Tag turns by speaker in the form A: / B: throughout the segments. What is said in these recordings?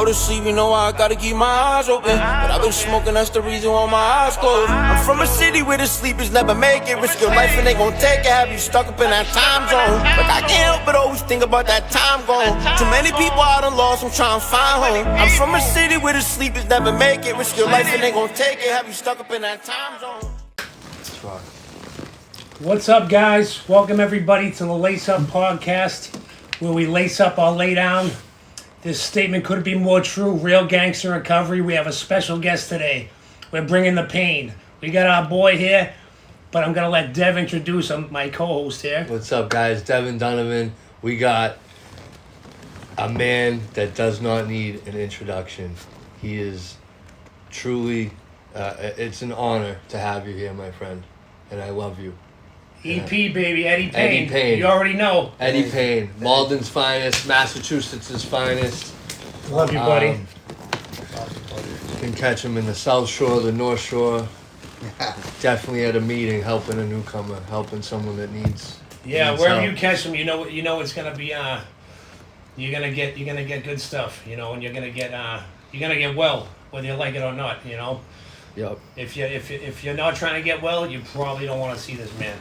A: go to sleep, you know I gotta keep my eyes open. But I've been smoking, that's the reason why my eyes closed. I'm from a city where the sleepers never make it. Risk your life and they gon' take it. Have you stuck up in that time zone? Like I can't help but always think about that time gone. Too many people I done lost, I'm trying to find home. I'm from a city where the sleepers never make it. Risk your life and they gon' take it. Have you stuck up in that time zone?
B: That's right.
C: What's up, guys? Welcome everybody to the Lace Up Podcast, where we lace up our lay down. This statement couldn't be more true. Real gangster recovery. We have a special guest today. We're bringing the pain. We got our boy here, but I'm gonna let Dev introduce him, my co-host here.
B: What's up, guys? Devin Donovan. We got a man that does not need an introduction. He is truly, it's an honor to have you here, my friend, and I love you.
C: EP, baby, Eddie Payne.
B: Eddie Payne.
C: You already know.
B: Eddie Payne, Malden's finest, Massachusetts' finest.
C: Love you, buddy.
B: You can catch him in the South Shore, the North Shore. Definitely at a meeting, helping a newcomer, helping someone that needs.
C: Yeah,
B: needs
C: wherever
B: help.
C: you catch him, you know it's gonna be. You're gonna get good stuff, you know, and you're gonna get well, whether you like it or not, you know.
B: Yep.
C: If you're not trying to get well, you probably don't want to see this man.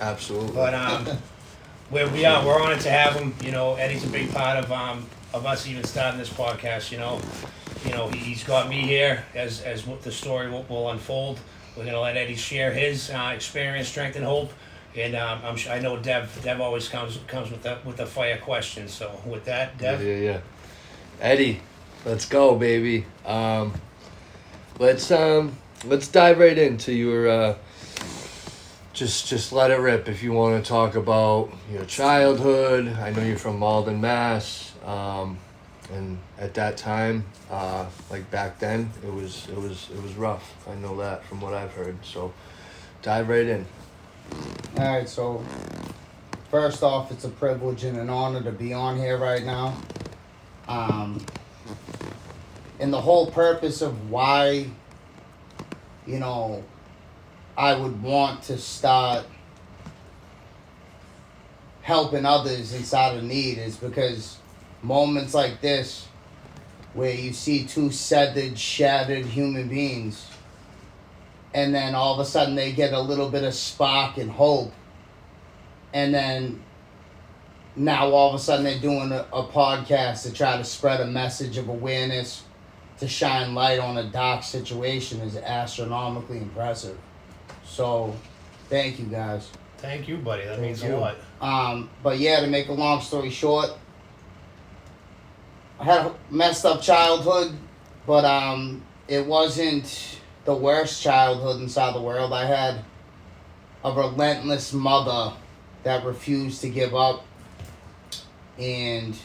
B: Absolutely.
C: But we're honored to have him. You know, Eddie's a big part of us even starting this podcast. You know, he's got me here as what the story will unfold. We're gonna let Eddie share his experience, strength, and hope. And I know Dev always comes with the fire questions. So with that, Dev.
B: Yeah. Eddie, let's go, baby. Let's dive right into your. Just let it rip if you want to talk about your childhood. I know you're from Malden, Mass. And at that time, like back then, it was rough. I know that from what I've heard. So, dive right in.
D: All right. So, first off, it's a privilege and an honor to be on here right now. And the whole purpose of why, I would want to start helping others inside of need is because moments like this, where you see two severed, shattered human beings, and then all of a sudden they get a little bit of spark and hope, and then now all of a sudden they're doing a podcast to try to spread a message of awareness, to shine light on a dark situation is astronomically impressive. So, thank you guys.
C: Thank you, buddy. That means a lot.
D: But yeah, to make a long story short, I had a messed up childhood, but it wasn't the worst childhood inside the world. I had a relentless mother that refused to give up, and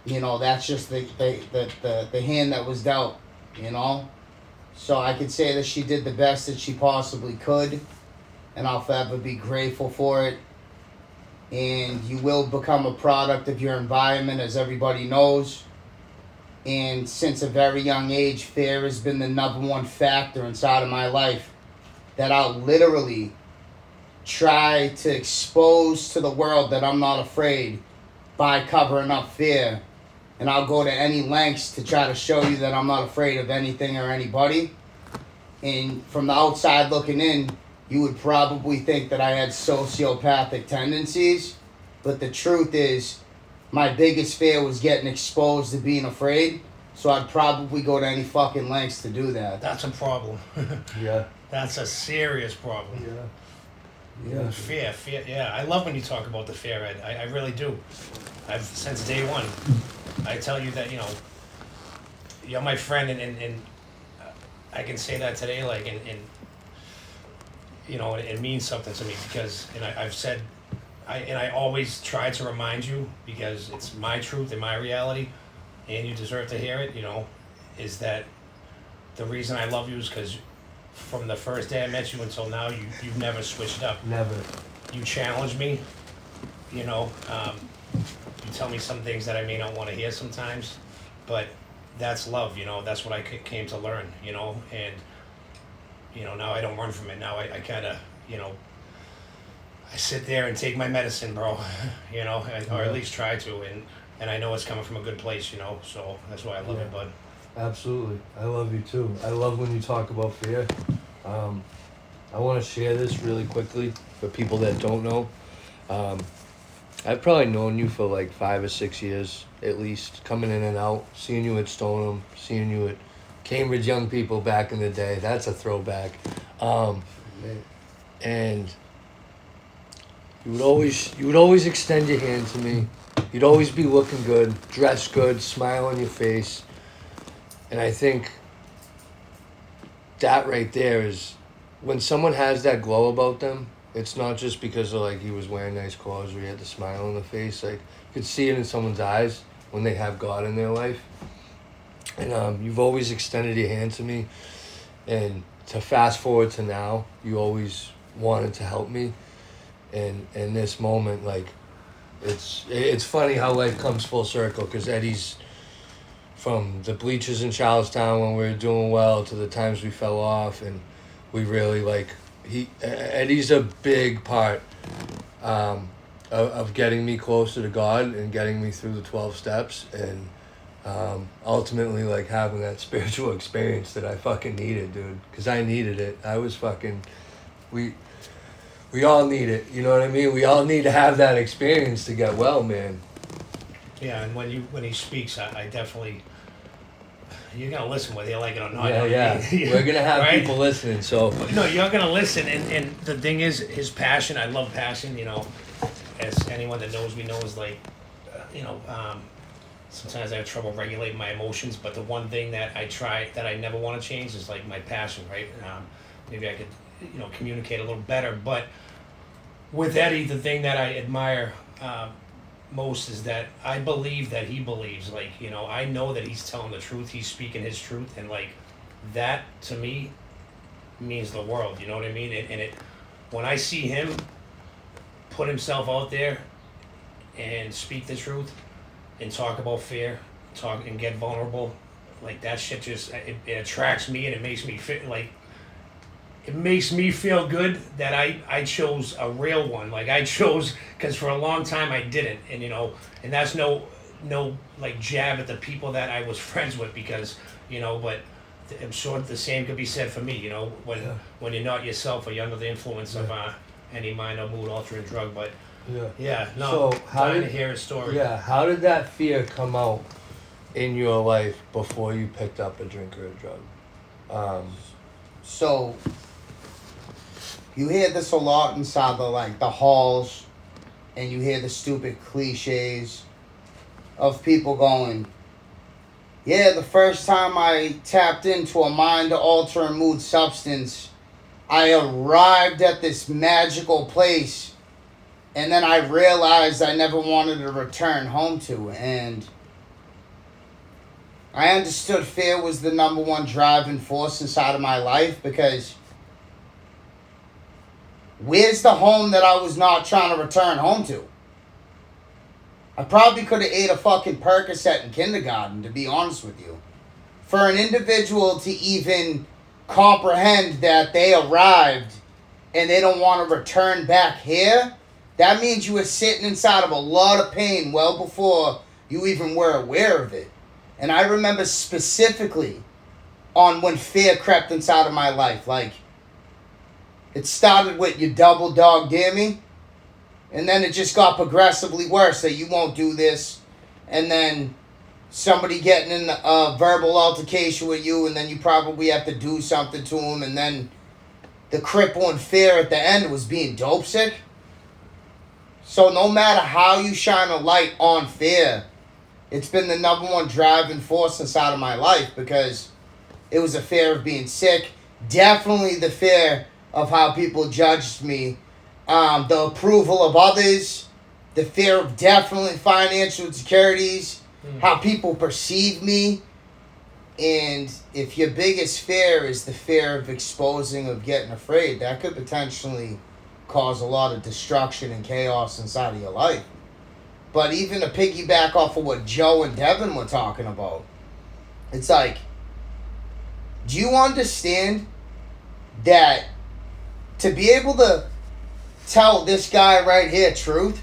D: that's just the hand that was dealt, So I could say that she did the best that she possibly could, and I'll forever be grateful for it. And you will become a product of your environment, as everybody knows. And since a very young age, fear has been the number one factor inside of my life that I'll literally try to expose to the world that I'm not afraid by covering up fear. And I'll go to any lengths to try to show you that I'm not afraid of anything or anybody. And from the outside looking in, you would probably think that I had sociopathic tendencies. But the truth is, my biggest fear was getting exposed to being afraid. So I'd probably go to any fucking lengths to do that.
C: That's a problem.
B: Yeah.
C: That's a serious problem.
B: Yeah.
C: Fear. Yeah, I love when you talk about the fear, Ed. I really do. Since day one. I tell you that, you're my friend, and I can say that today, like, and it means something to me because, and I've said, I always try to remind you because it's my truth and my reality, and you deserve to hear it, is that the reason I love you is because from the first day I met you until now, you've never switched up.
B: Never.
C: You challenge me, you tell me some things that I may not want to hear sometimes, but that's love, that's what I came to learn, and, now I don't run from it. Now I kind of, I sit there and take my medicine, bro, or at least try to, and and I know it's coming from a good place, you know. So that's why I love it, bud.
B: Absolutely. I love you too. I love when you talk about fear. I want to share this really quickly for people that don't know. I've probably known you for like 5 or 6 years at least, coming in and out, seeing you at Stoneham, seeing you at Cambridge Young People back in the day. That's a throwback. And you would always extend your hand to me. You'd always be looking good, dressed good, smile on your face. And I think that right there is, when someone has that glow about them, it's not just because of like he was wearing nice clothes or he had the smile on the face. Like, you could see it in someone's eyes when they have God in their life. And you've always extended your hand to me. And to fast forward to now, you always wanted to help me. And in this moment, like, it's funny how life comes full circle, because Eddie's from the bleachers in Charlestown when we were doing well to the times we fell off, and we really like Eddie's a big part of getting me closer to God and getting me through the 12 steps, and ultimately like having that spiritual experience that I fucking needed, dude, because I needed it. I was fucking we all need it, you know what I mean? We all need to have that experience to get well, man.
C: Yeah, and when he speaks, I definitely, you're gonna listen whether you like it or not.
B: Yeah. We're gonna have
C: right?
B: people listening, so
C: No, you're gonna listen, and the thing is, his passion. I love passion. You know, as anyone that knows me knows, like, sometimes I have trouble regulating my emotions. But the one thing that I never want to change is like my passion, right? Maybe I could, communicate a little better. But with Eddie, the thing that I admire most is that I believe that he believes. Like, I know that he's telling the truth. He's speaking his truth, and like that to me means the world. You know what I mean? And it when I see him put himself out there and speak the truth and talk about fear, talk and get vulnerable, like that shit just it attracts me, and it makes me feel like. It makes me feel good that I chose a real one. Like I chose, because for a long time I didn't, and that's no like jab at the people that I was friends with, because but I'm sure the same could be said for me. When you're not yourself or you're under the influence of any minor mood altering drug. But
B: So how
C: to hear his story.
B: Yeah, how did that fear come out in your life before you picked up a drink or a drug?
D: So you hear this a lot inside the halls, and you hear the stupid cliches of people going, yeah, the first time I tapped into a mind-altering mood substance, I arrived at this magical place, and then I realized I never wanted to return home to. And I understood fear was the number one driving force inside of my life, because where's the home that I was not trying to return home to? I probably could have ate a fucking Percocet in kindergarten, to be honest with you. For an individual to even comprehend that they arrived and they don't want to return back here, that means you were sitting inside of a lot of pain well before you even were aware of it. And I remember specifically on when fear crept inside of my life. Like, it started with you double dog dare me, and then it just got progressively worse, that you won't do this, and then somebody getting in a verbal altercation with you, and then you probably have to do something to them, and then the crippling fear at the end was being dope sick. So no matter how you shine a light on fear, it's been the number one driving force inside of my life, because it was a fear of being sick. Definitely the fear of how people judged me. The approval of others. The fear of definitely financial insecurities. How people perceive me. And if your biggest fear is the fear of exposing, of getting afraid, that could potentially cause a lot of destruction and chaos inside of your life. But even to piggyback off of what Joe and Devin were talking about, it's like, do you understand that to be able to tell this guy right here truth,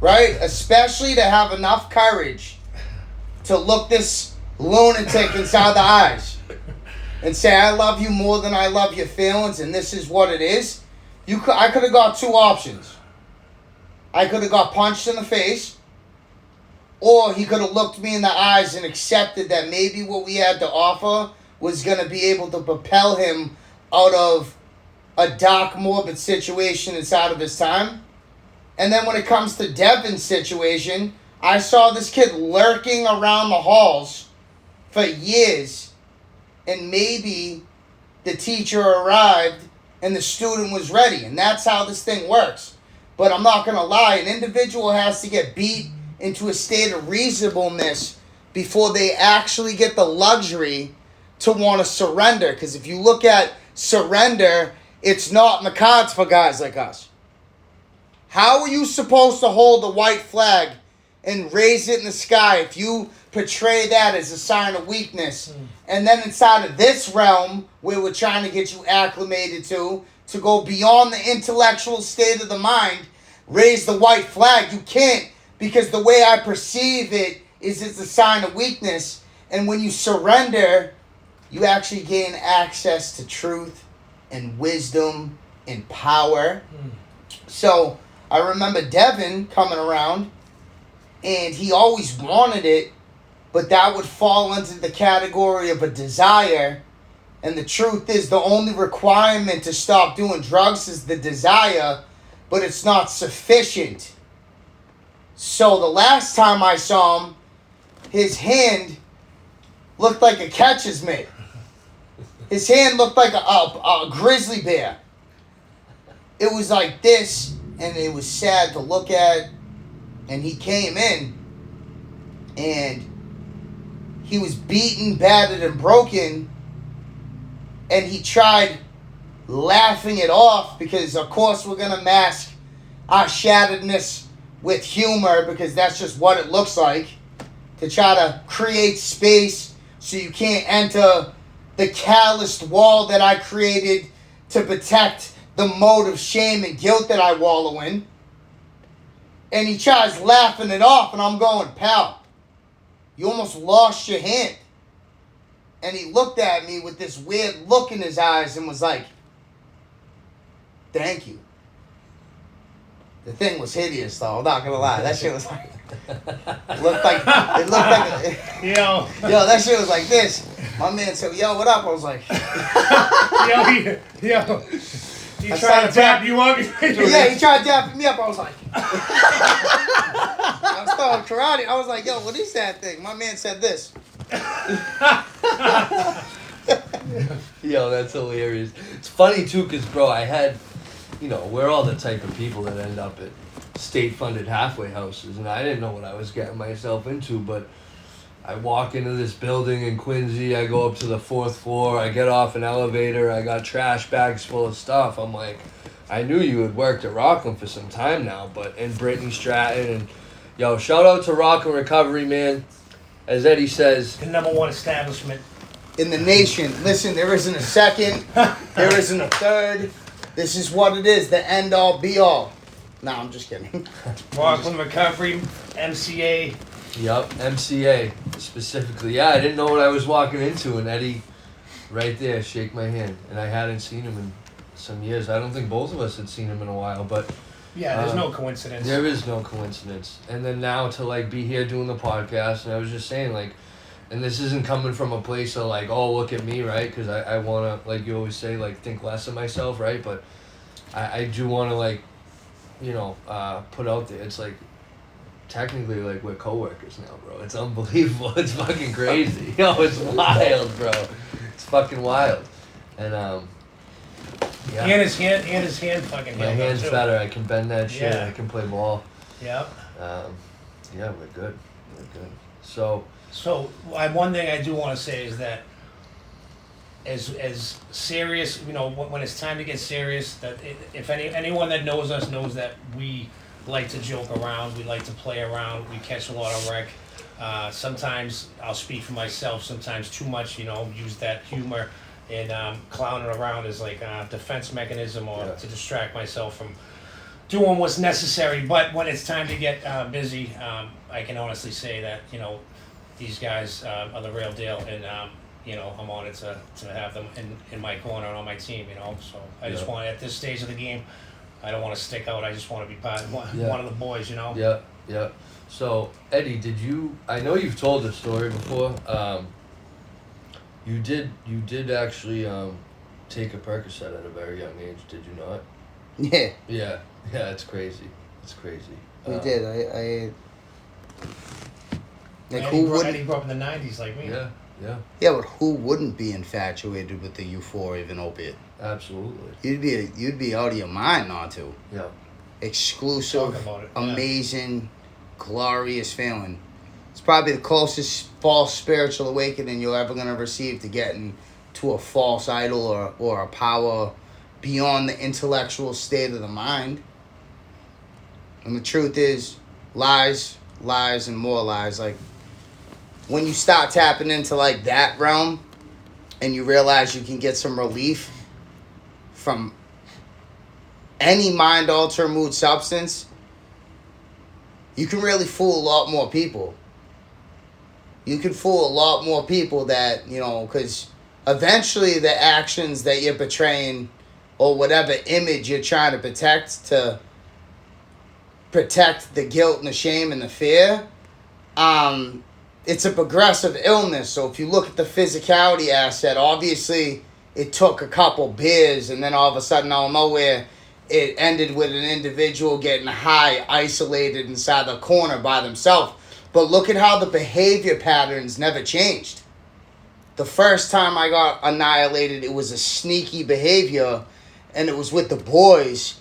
D: right? Especially to have enough courage to look this lunatic inside the eyes and say, I love you more than I love your feelings, and this is what it is. I could have got two options. I could have got punched in the face, or he could have looked me in the eyes and accepted that maybe what we had to offer was going to be able to propel him out of a dark, morbid situation inside of his time. And then when it comes to Devin's situation, I saw this kid lurking around the halls for years, and maybe the teacher arrived and the student was ready, and that's how this thing works. But I'm not going to lie, an individual has to get beat into a state of reasonableness before they actually get the luxury to want to surrender. Because if you look at surrender, it's not in the cards for guys like us. How are you supposed to hold the white flag and raise it in the sky if you portray that as a sign of weakness? And then inside of this realm where we're trying to get you acclimated to go beyond the intellectual state of the mind, raise the white flag. You can't, because the way I perceive it is it's a sign of weakness. And when you surrender, you actually gain access to truth and wisdom and power. So I remember Devin coming around, and he always wanted it, but that would fall into the category of a desire. And the truth is, the only requirement to stop doing drugs is the desire, but it's not sufficient. So the last time I saw him, his hand looked like a catcher's mitt. His hand looked like a grizzly bear. It was like this, and it was sad to look at. And he came in, and he was beaten, battered, and broken. And he tried laughing it off because, of course, we're going to mask our shatteredness with humor because that's just what it looks like. To try to create space so you can't enter the calloused wall that I created to protect the mode of shame and guilt that I wallow in. And he tries laughing it off, and I'm going, pal, you almost lost your hand. And he looked at me with this weird look in his eyes and was like, thank you. The thing was hideous, though. I'm not gonna lie. That shit was like, it looked like
C: Yo,
D: that shit was like this. My man said, yo, what up? I was like,
C: yo. He tried to tap you up.
D: yeah, he tried to tap me up. I was like, I was throwing karate. I was like, yo, what is that thing? My man said this.
B: Yo, that's hilarious. It's funny too, because bro, I had, we're all the type of people that end up at state-funded halfway houses, and I didn't know what I was getting myself into, but I walk into this building in Quincy, I go up to the 4th floor, I get off an elevator, I got trash bags full of stuff. I'm like, I knew you had worked at Rockland for some time now, and Brittany Stratton, and yo, shout out to Rockland Recovery, man. As Eddie says,
C: The #1 establishment
D: in the nation. Listen, there isn't a second, there isn't a third. This is what it is, the end all be all. No, I'm just kidding.
C: Rockland Recovery, MCA.
B: Yup, MCA specifically. Yeah, I didn't know what I was walking into, and Eddie, right there, shake my hand. And I hadn't seen him in some years. I don't think both of us had seen him in a while, but
C: Yeah, there's no coincidence.
B: there is no coincidence. And then now to be here doing the podcast, and I was just saying and this isn't coming from a place of oh, look at me, right? Because I want to, you always say, think less of myself, right? But I do want to put out there, it's technically we're co-workers now, bro. It's unbelievable. It's fucking crazy. It's wild, bro. It's fucking wild. And yeah.
C: And his hand fucking
B: My
C: healed up,
B: hand's
C: too.
B: better. I can bend that shit.
C: Yeah.
B: I can play ball.
C: Yep.
B: Yeah, we're good. We're good. So
C: One thing I do want to say is that as serious, when it's time to get serious, that if anyone that knows us knows that we like to joke around, we like to play around, we catch a lot of wreck. Sometimes I'll speak for myself. Sometimes too much, use that humor and clowning around as a defense mechanism or to distract myself from doing what's necessary. But when it's time to get busy, I can honestly say that these guys are the real deal, and I'm honored to have them in my corner and on my team. So I just want, at this stage of the game, I don't want to stick out. I just want to be part of one of the boys.
B: Yeah. So Eddie, I know you've told this story before. You did actually take a Percocet at a very young age, did you not?
D: Yeah.
B: Yeah, it's crazy.
D: We did. I like,
C: Eddie
D: who
C: grew
D: wouldn't?
C: up in the 90s like me.
B: Yeah.
D: Yeah, but who wouldn't be infatuated with the euphoria of an opiate?
B: Absolutely.
D: You'd be out of your mind not to.
B: Yeah.
D: Exclusive,
C: Talk about it, yeah.
D: amazing, glorious feeling. It's probably the closest false spiritual awakening you're ever gonna receive to getting to a false idol or a power beyond the intellectual state of the mind. And the truth is, lies, and more lies. Like, when you start tapping into like that realm and you realize you can get some relief from any mind alter mood substance, you can really fool a lot more people. You can fool a lot more people that, because eventually the actions that you're betraying or whatever image you're trying to protect the guilt and the shame and the fear, it's a progressive illness. So if you look at the physicality asset, obviously it took a couple beers and then all of a sudden out of nowhere it ended with an individual getting high, isolated inside the corner by themselves. But look at how the behavior patterns never changed. The first time I got annihilated, it was a sneaky behavior, and it was with the boys.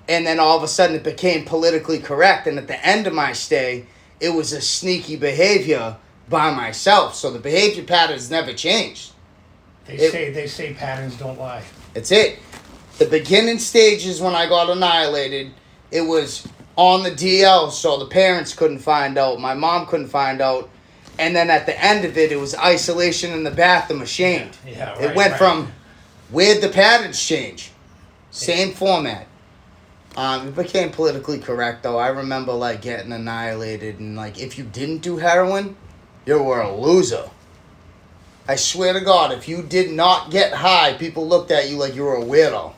D: And then all of a sudden it became politically correct. And at the end of my stay, it was a sneaky behavior by myself. So the behavior patterns never changed.
C: They say patterns don't lie.
D: It's it. The beginning stages when I got annihilated, it was on the DL, so the parents couldn't find out. My mom couldn't find out. And then at the end of it, it was isolation in the bathroom, ashamed.
C: Yeah, right,
D: it went from, where'd the patterns change? Same format. It became politically correct, though. I remember, like, getting annihilated. And, like, if you didn't do heroin, you were a loser. I swear to God, if you did not get high, people looked at you like you were a weirdo.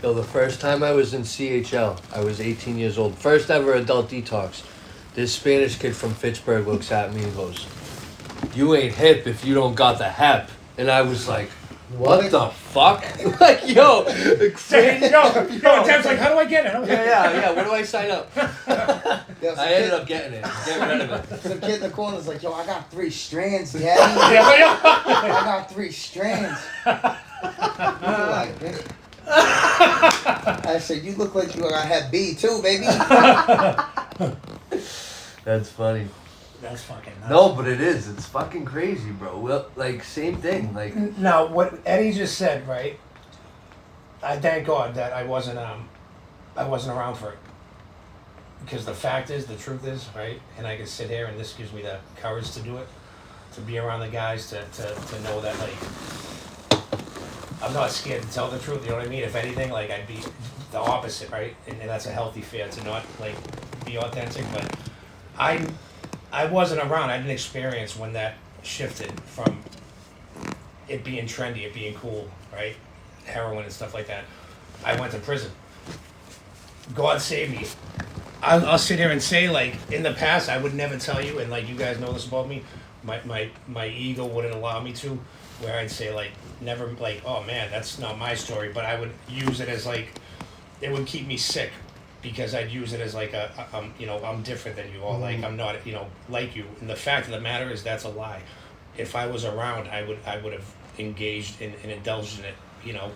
B: Yo, the first time I was in CHL, I was 18 years old. First ever adult detox. This Spanish kid from Fitchburg looks at me and goes, "You ain't hip if you don't got the hep." And I was like, what the fuck? Like, yo, crazy.
C: Deb's like, how do I get it?
B: Yeah. Where do I sign up? I ended up getting it. Get rid of it.
D: Some kid in the corner's like, "Yo, I got 3 strands, Daddy. I got 3 strands." I said, "You look like you got Hep B too, baby."
B: That's funny.
C: That's fucking nuts.
B: No, but it is. It's fucking crazy, bro. Well, like, same thing. Like,
C: now, what Eddie just said, right? I thank God that I wasn't around for it. Because the fact is, the truth is, right? And I can sit here, and this gives me the courage to do it, to be around the guys, to know that, like, I'm not scared to tell the truth. You know what I mean? If anything, like, I'd be the opposite, right? And that's a healthy fear, to not, like, be authentic. But I wasn't around. I didn't experience when that shifted from it being trendy, it being cool, right? Heroin and stuff like that. I went to prison. God save me. I'll sit here and say, like, in the past, I would never tell you, and, like, you guys know this about me. My ego wouldn't allow me to, where I'd say, like, never, like, oh man, that's not my story, but I would use it as, like, it would keep me sick. Because I'd use it as like I'm different than you, or like I'm not, like you. And the fact of the matter is that's a lie. If I was around, I would have engaged and indulged in it,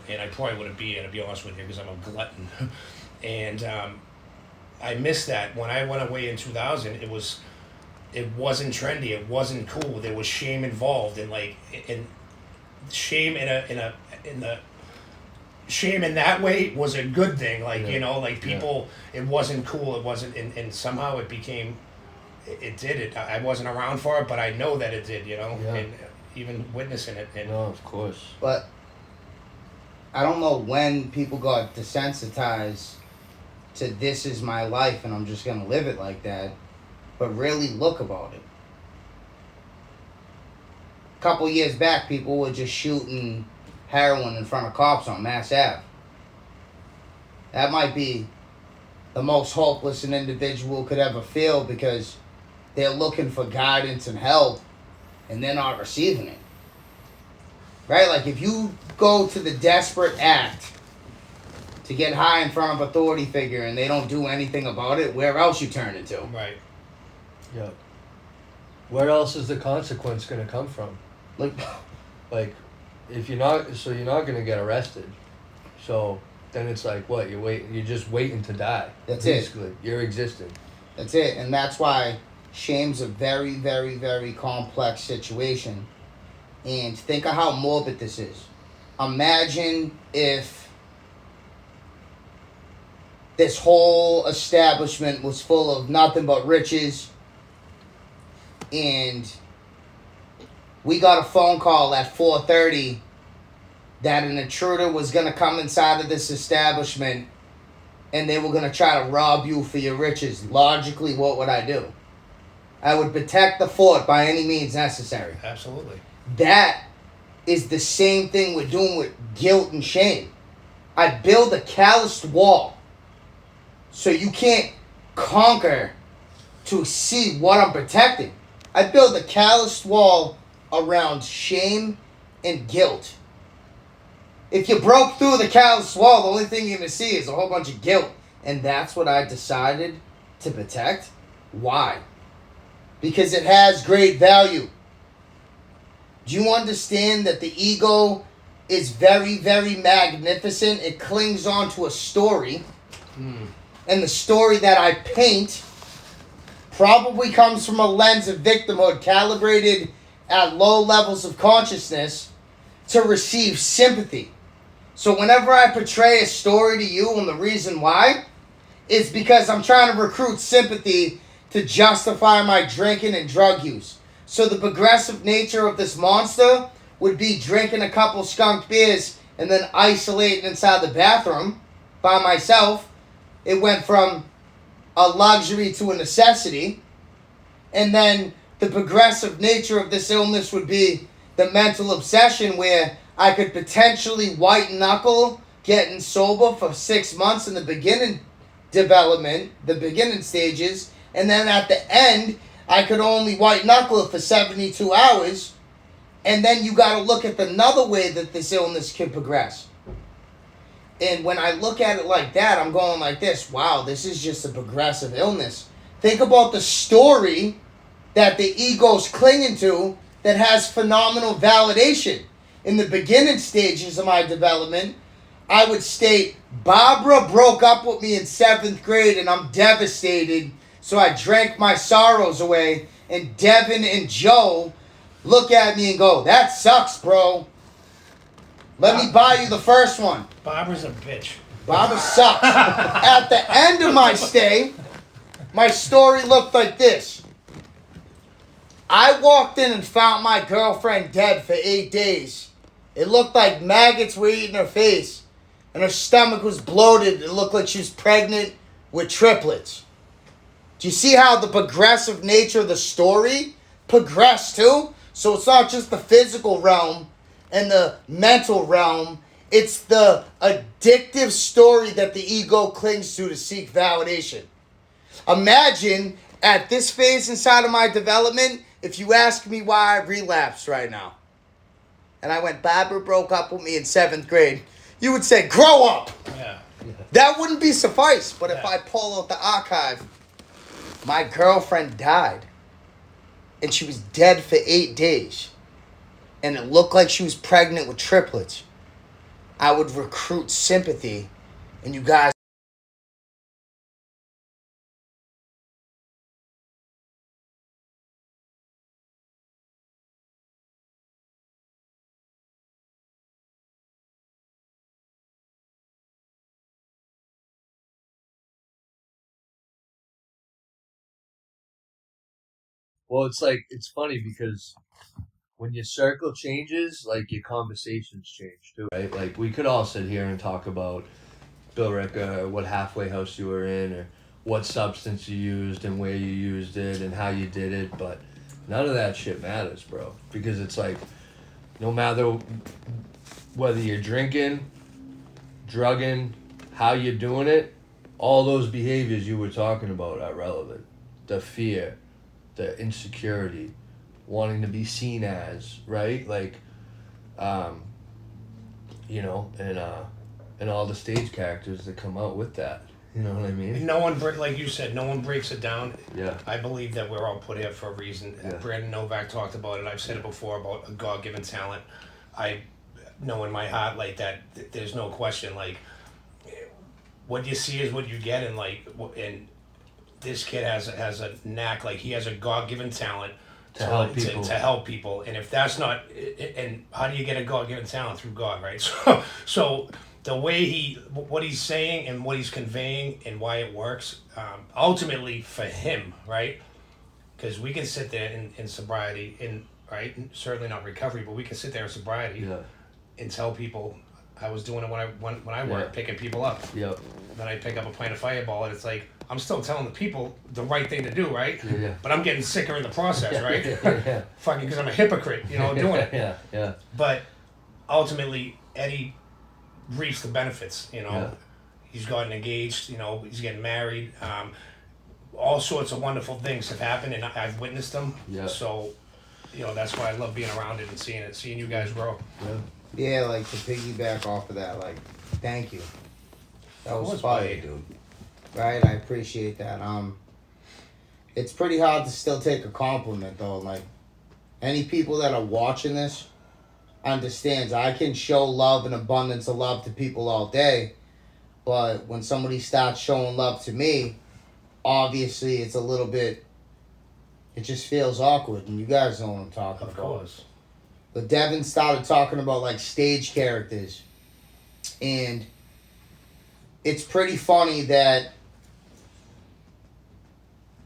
C: and I probably wouldn't be, to be honest with you, because I'm a glutton. And I missed that. When I went away in 2000, it wasn't trendy, it wasn't cool. There was shame involved, and shame in the shame in that way was a good thing, like, people, it wasn't cool, it wasn't, and somehow it became, it did it. I wasn't around for it, but I know that it did, and even witnessing it. And
B: no, of course.
D: But I don't know when people got desensitized to this is my life and I'm just going to live it like that, but really look about it. A couple years back, people were just shooting heroin in front of cops on Mass Ave. That might be the most hopeless an individual could ever feel because they're looking for guidance and help and they're not receiving it. Right? Like if you go to the desperate act to get high in front of authority figure and they don't do anything about it, where else you turn into?
C: Right.
B: Yeah. Where else is the consequence going to come from? Like, if you're not going to get arrested. So then it's like, what? You're just waiting to die.
D: That's
B: basically.
D: it.
B: You're existing.
D: That's it. And that's why shame's a very, very, very complex situation. And think of how morbid this is. Imagine if this whole establishment was full of nothing but riches and we got a phone call at 4:30 that an intruder was going to come inside of this establishment and they were going to try to rob you for your riches. Logically, what would I do? I would protect the fort by any means necessary.
C: Absolutely.
D: That is the same thing we're doing with guilt and shame. I build a calloused wall so you can't conquer to see what I'm protecting. I build a calloused wall around shame and guilt. If you broke through the calloused wall, the only thing you're going to see is a whole bunch of guilt. And that's what I decided to protect. Why? Because it has great value. Do you understand that the ego is very, very magnificent? It clings on to a story. And the story that I paint probably comes from a lens of victimhood calibrated at low levels of consciousness to receive sympathy. So whenever I portray a story to you, and the reason why is because I'm trying to recruit sympathy to justify my drinking and drug use. So the progressive nature of this monster would be drinking a couple skunk beers and then isolating inside the bathroom by myself. It went from a luxury to a necessity. And then the progressive nature of this illness would be the mental obsession where I could potentially white knuckle getting sober for 6 months in the beginning development, the beginning stages, and then at the end, I could only white knuckle it for 72 hours, and then you got to look at another way that this illness can progress. And when I look at it like that, I'm going like this, wow, this is just a progressive illness. Think about the story that the ego's clinging to that has phenomenal validation. In the beginning stages of my development, I would state, Barbara broke up with me in 7th grade and I'm devastated, so I drank my sorrows away. And Devin and Joe look at me and go, that sucks, bro. Let me buy you the first one.
C: Barbara's a bitch.
D: Barbara sucks. At the end of my stay, my story looked like this. I walked in and found my girlfriend dead for 8 days. It looked like maggots were eating her face. And her stomach was bloated. It looked like she was pregnant with triplets. Do you see how the progressive nature of the story progressed too? So it's not just the physical realm and the mental realm. It's the addictive story that the ego clings to seek validation. Imagine at this phase inside of my development, if you ask me why I relapsed right now, and I went, Barbara broke up with me in 7th grade, you would say, grow up.
C: Yeah.
D: That wouldn't be suffice. But if I pull out the archive, my girlfriend died. And she was dead for 8 days. And it looked like she was pregnant with triplets. I would recruit sympathy. And you guys...
B: Well, it's funny because when your circle changes, like your conversations change too, right? Like we could all sit here and talk about Bill Ricker, what halfway house you were in, or what substance you used and where you used it and how you did it, but none of that shit matters, bro. Because it's like, no matter whether you're drinking, drugging, how you're doing it, all those behaviors you were talking about are relevant. The fear, the insecurity, wanting to be seen as, right? Like, you know, and all the stage characters that come out with that. You know what I mean?
C: No one, like you said, no one breaks it down.
B: Yeah.
C: I believe that we're all put here for a reason.
B: Yeah.
C: Brandon Novak talked about it. I've said it before about a God-given talent. I know in my heart, like, that there's no question, like, what you see is what you get, and, like, and this kid has a knack, like, he has a God-given talent
B: To help people.
C: to help people. And if that's not, and how do you get a God-given talent? Through God, right? So the way what he's saying and what he's conveying and why it works, ultimately for him, right? Because we can sit there in sobriety, right? Certainly not recovery, but we can sit there in sobriety and tell people, I was doing it when I worked, picking people up.
B: Yep.
C: Then I pick up a pint of Fireball, and it's like, I'm still telling the people the right thing to do, right?
B: Yeah.
C: But I'm getting sicker in the process, right?
B: Yeah.
C: Fucking because I'm a hypocrite, you know, doing it.
B: Yeah.
C: But ultimately, Eddie reaps the benefits, you know.
B: Yeah.
C: He's gotten engaged, you know, he's getting married. All sorts of wonderful things have happened, and I've witnessed them.
B: Yeah.
C: So, you know, that's why I love being around it and seeing you guys grow.
B: Yeah.
D: Yeah, like, to piggyback off of that, like, thank you. That was
C: course,
D: fire,
C: buddy.
D: dude. Right, I appreciate that. It's pretty hard to still take a compliment, though. Like, any people that are watching this understands I can show love and abundance of love to people all day, but when somebody starts showing love to me, obviously it's a little bit, it just feels awkward, and you guys know what I'm talking about.
C: Of course.
D: But Devin started talking about, like, stage characters, and it's pretty funny that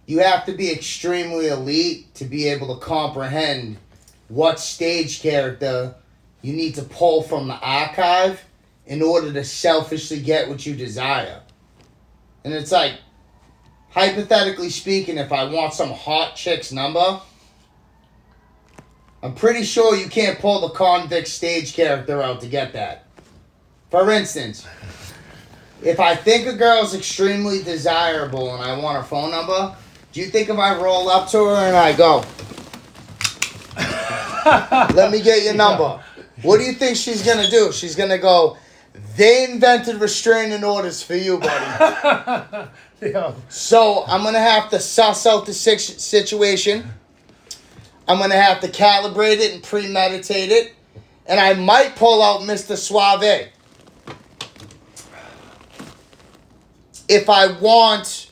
D: you have to be extremely elite to be able to comprehend what stage character you need to pull from the archive in order to selfishly get what you desire. And it's like, hypothetically speaking, if I want some hot chick's number, I'm pretty sure you can't pull the convict stage character out to get that. For instance, if I think a girl's extremely desirable and I want her phone number, do you think if I roll up to her and I go, let me get your number, what do you think she's going to do? She's going to go, they invented restraining orders for you, buddy.
C: Yeah.
D: So I'm going to have to suss out the situation. I'm going to have to calibrate it and premeditate it. And I might pull out Mr. Suave. If I want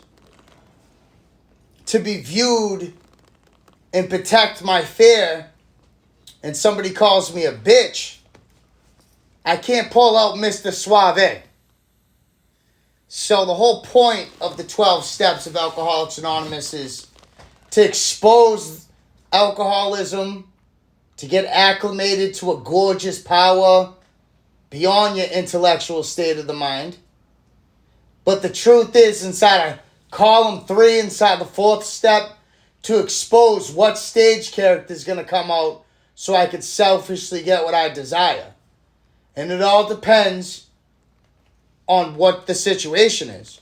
D: to be viewed and protect my fear and somebody calls me a bitch, I can't pull out Mr. Suave. So the whole point of the 12 steps of Alcoholics Anonymous is to expose alcoholism, to get acclimated to a gorgeous power beyond your intellectual state of the mind. But the truth is, inside column 3, inside the 4th step, to expose what stage character is going to come out so I could selfishly get what I desire. And it all depends on what the situation is.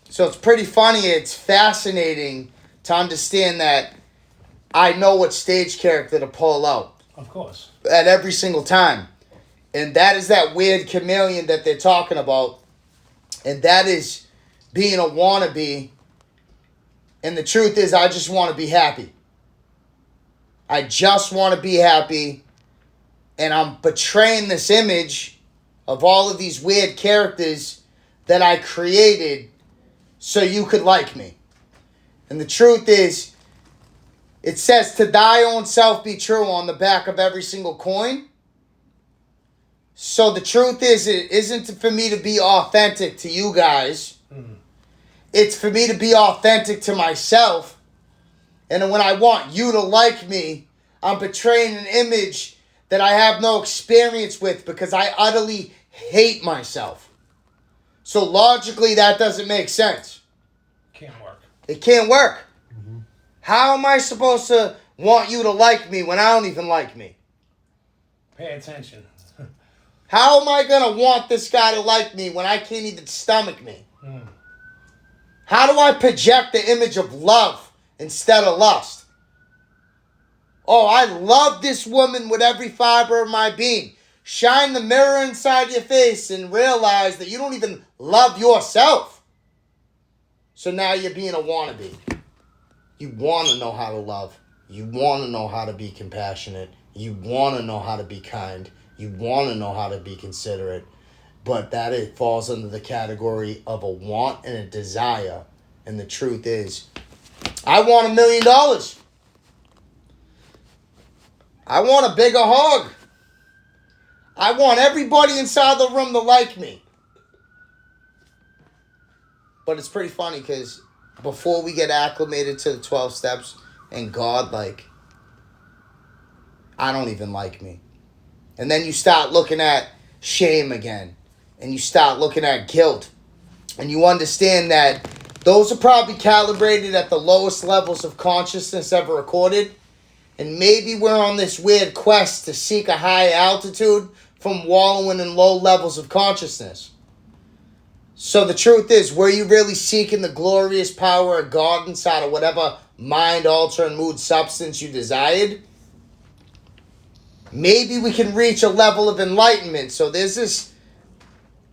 D: So it's pretty funny, it's fascinating to understand that I know what stage character to pull out.
C: Of course.
D: At every single time. And that is that weird chameleon that they're talking about. And that is being a wannabe. And the truth is, I just want to be happy. I just want to be happy. And I'm betraying this image of all of these weird characters that I created so you could like me. And the truth is, it says to thy own self be true on the back of every single coin. So the truth is, it isn't for me to be authentic to you guys. Mm-hmm. It's for me to be authentic to myself. And when I want you to like me, I'm portraying an image that I have no experience with because I utterly hate myself. So logically, that doesn't make sense.
C: Can't work.
D: It can't work. How am I supposed to want you to like me when I don't even like me?
C: Pay attention.
D: How am I going to want this guy to like me when I can't even stomach me? How do I project the image of love instead of lust? Oh, I love this woman with every fiber of my being. Shine the mirror inside your face and realize that you don't even love yourself. So now you're being a wannabe. You want to know how to love. You want to know how to be compassionate. You want to know how to be kind. You want to know how to be considerate. But that it falls under the category of a want and a desire. And the truth is, I want $1 million. I want a bigger hug. I want everybody inside the room to like me. But it's pretty funny because before we get acclimated to the 12 steps and God, like, I don't even like me. And then you start looking at shame again. And you start looking at guilt. And you understand that those are probably calibrated at the lowest levels of consciousness ever recorded. And maybe we're on this weird quest to seek a higher altitude from wallowing in low levels of consciousness. So the truth is, were you really seeking the glorious power of God inside of whatever mind-altering mood substance you desired? Maybe we can reach a level of enlightenment. So there's this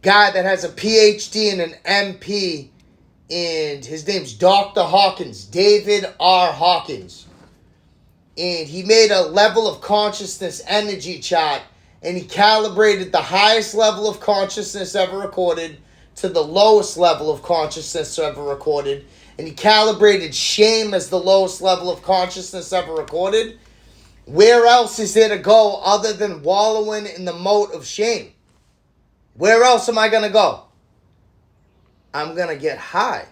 D: guy that has a PhD and an MP, and his name's Dr. Hawkins, David R. Hawkins. And he made a level of consciousness energy chart, and he calibrated the highest level of consciousness ever recorded to the lowest level of consciousness ever recorded. And he calibrated shame as the lowest level of consciousness ever recorded. Where else is there to go other than wallowing in the moat of shame? Where else am I going to go? I'm going to get high.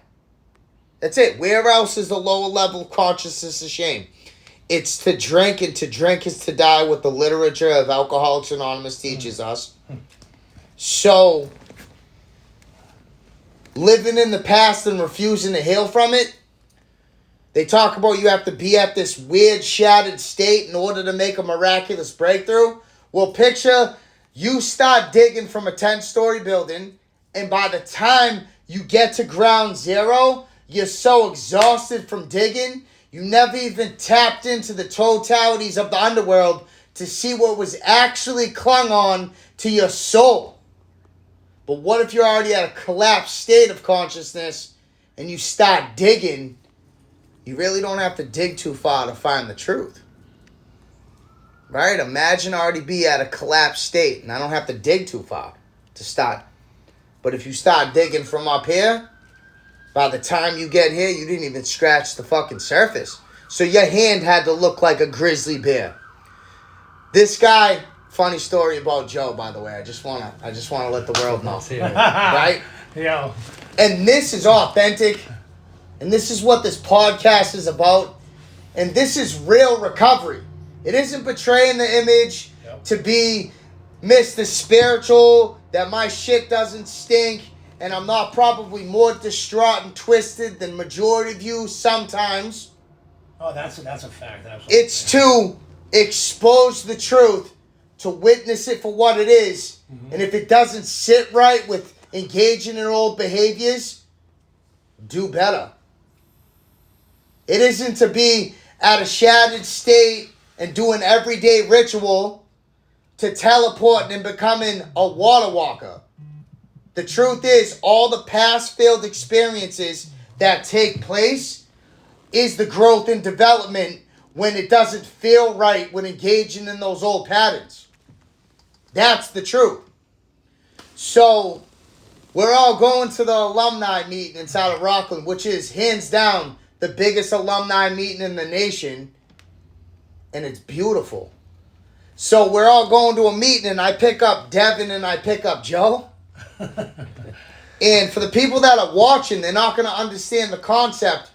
D: That's it. Where else is the lower level of consciousness of shame? It's to drink, and to drink is to die, what the literature of Alcoholics Anonymous teaches us. So, living in the past and refusing to heal from it, they talk about you have to be at this weird shattered state in order to make a miraculous breakthrough. Well, picture you start digging from a 10-story building, and by the time you get to ground zero, you're so exhausted from digging, you never even tapped into the totalities of the underworld to see what was actually clung on to your soul. But what if you're already at a collapsed state of consciousness and you start digging? You really don't have to dig too far to find the truth. Right? Imagine already be at a collapsed state, and I don't have to dig too far to start. But if you start digging from up here, by the time you get here, you didn't even scratch the fucking surface. So your hand had to look like a grizzly bear. This guy, funny story about Joe, by the way. I just wanna let the world know. Right?
C: Yo.
D: And this is authentic. And this is what this podcast is about. And this is real recovery. It isn't portraying the image to be Mr. Spiritual, that my shit doesn't stink, and I'm not probably more distraught and twisted than majority of you sometimes.
C: Oh, that's a fact. Absolutely.
D: It's to expose the truth, to witness it for what it is. And if it doesn't sit right with engaging in old behaviors, do better. It isn't to be at a shattered state and do an everyday ritual to teleport and becoming a water walker. The truth is, all the past failed experiences that take place is the growth and development when it doesn't feel right when engaging in those old patterns. That's the truth. So, we're all going to the alumni meeting inside of Rockland, which is hands down the biggest alumni meeting in the nation. And it's beautiful. So we're all going to a meeting, and I pick up Devin and I pick up Joe. And for the people that are watching, they're not going to understand the concept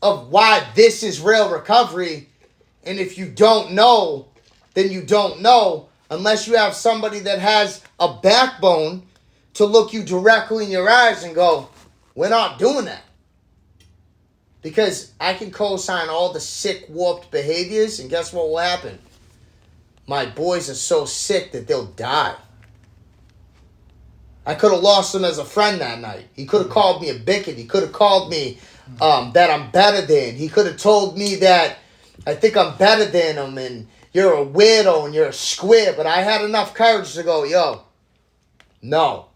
D: of why this is real recovery. And if you don't know, then you don't know, unless you have somebody that has a backbone to look you directly in your eyes and go, we're not doing that. Because I can co-sign all the sick, warped behaviors, and guess what will happen? My boys are so sick that they'll die. I could have lost him as a friend that night. He could have called me a bigot. He could have called me that I'm better than. He could have told me that I think I'm better than him and you're a weirdo and you're a square. But I had enough courage to go, yo, no.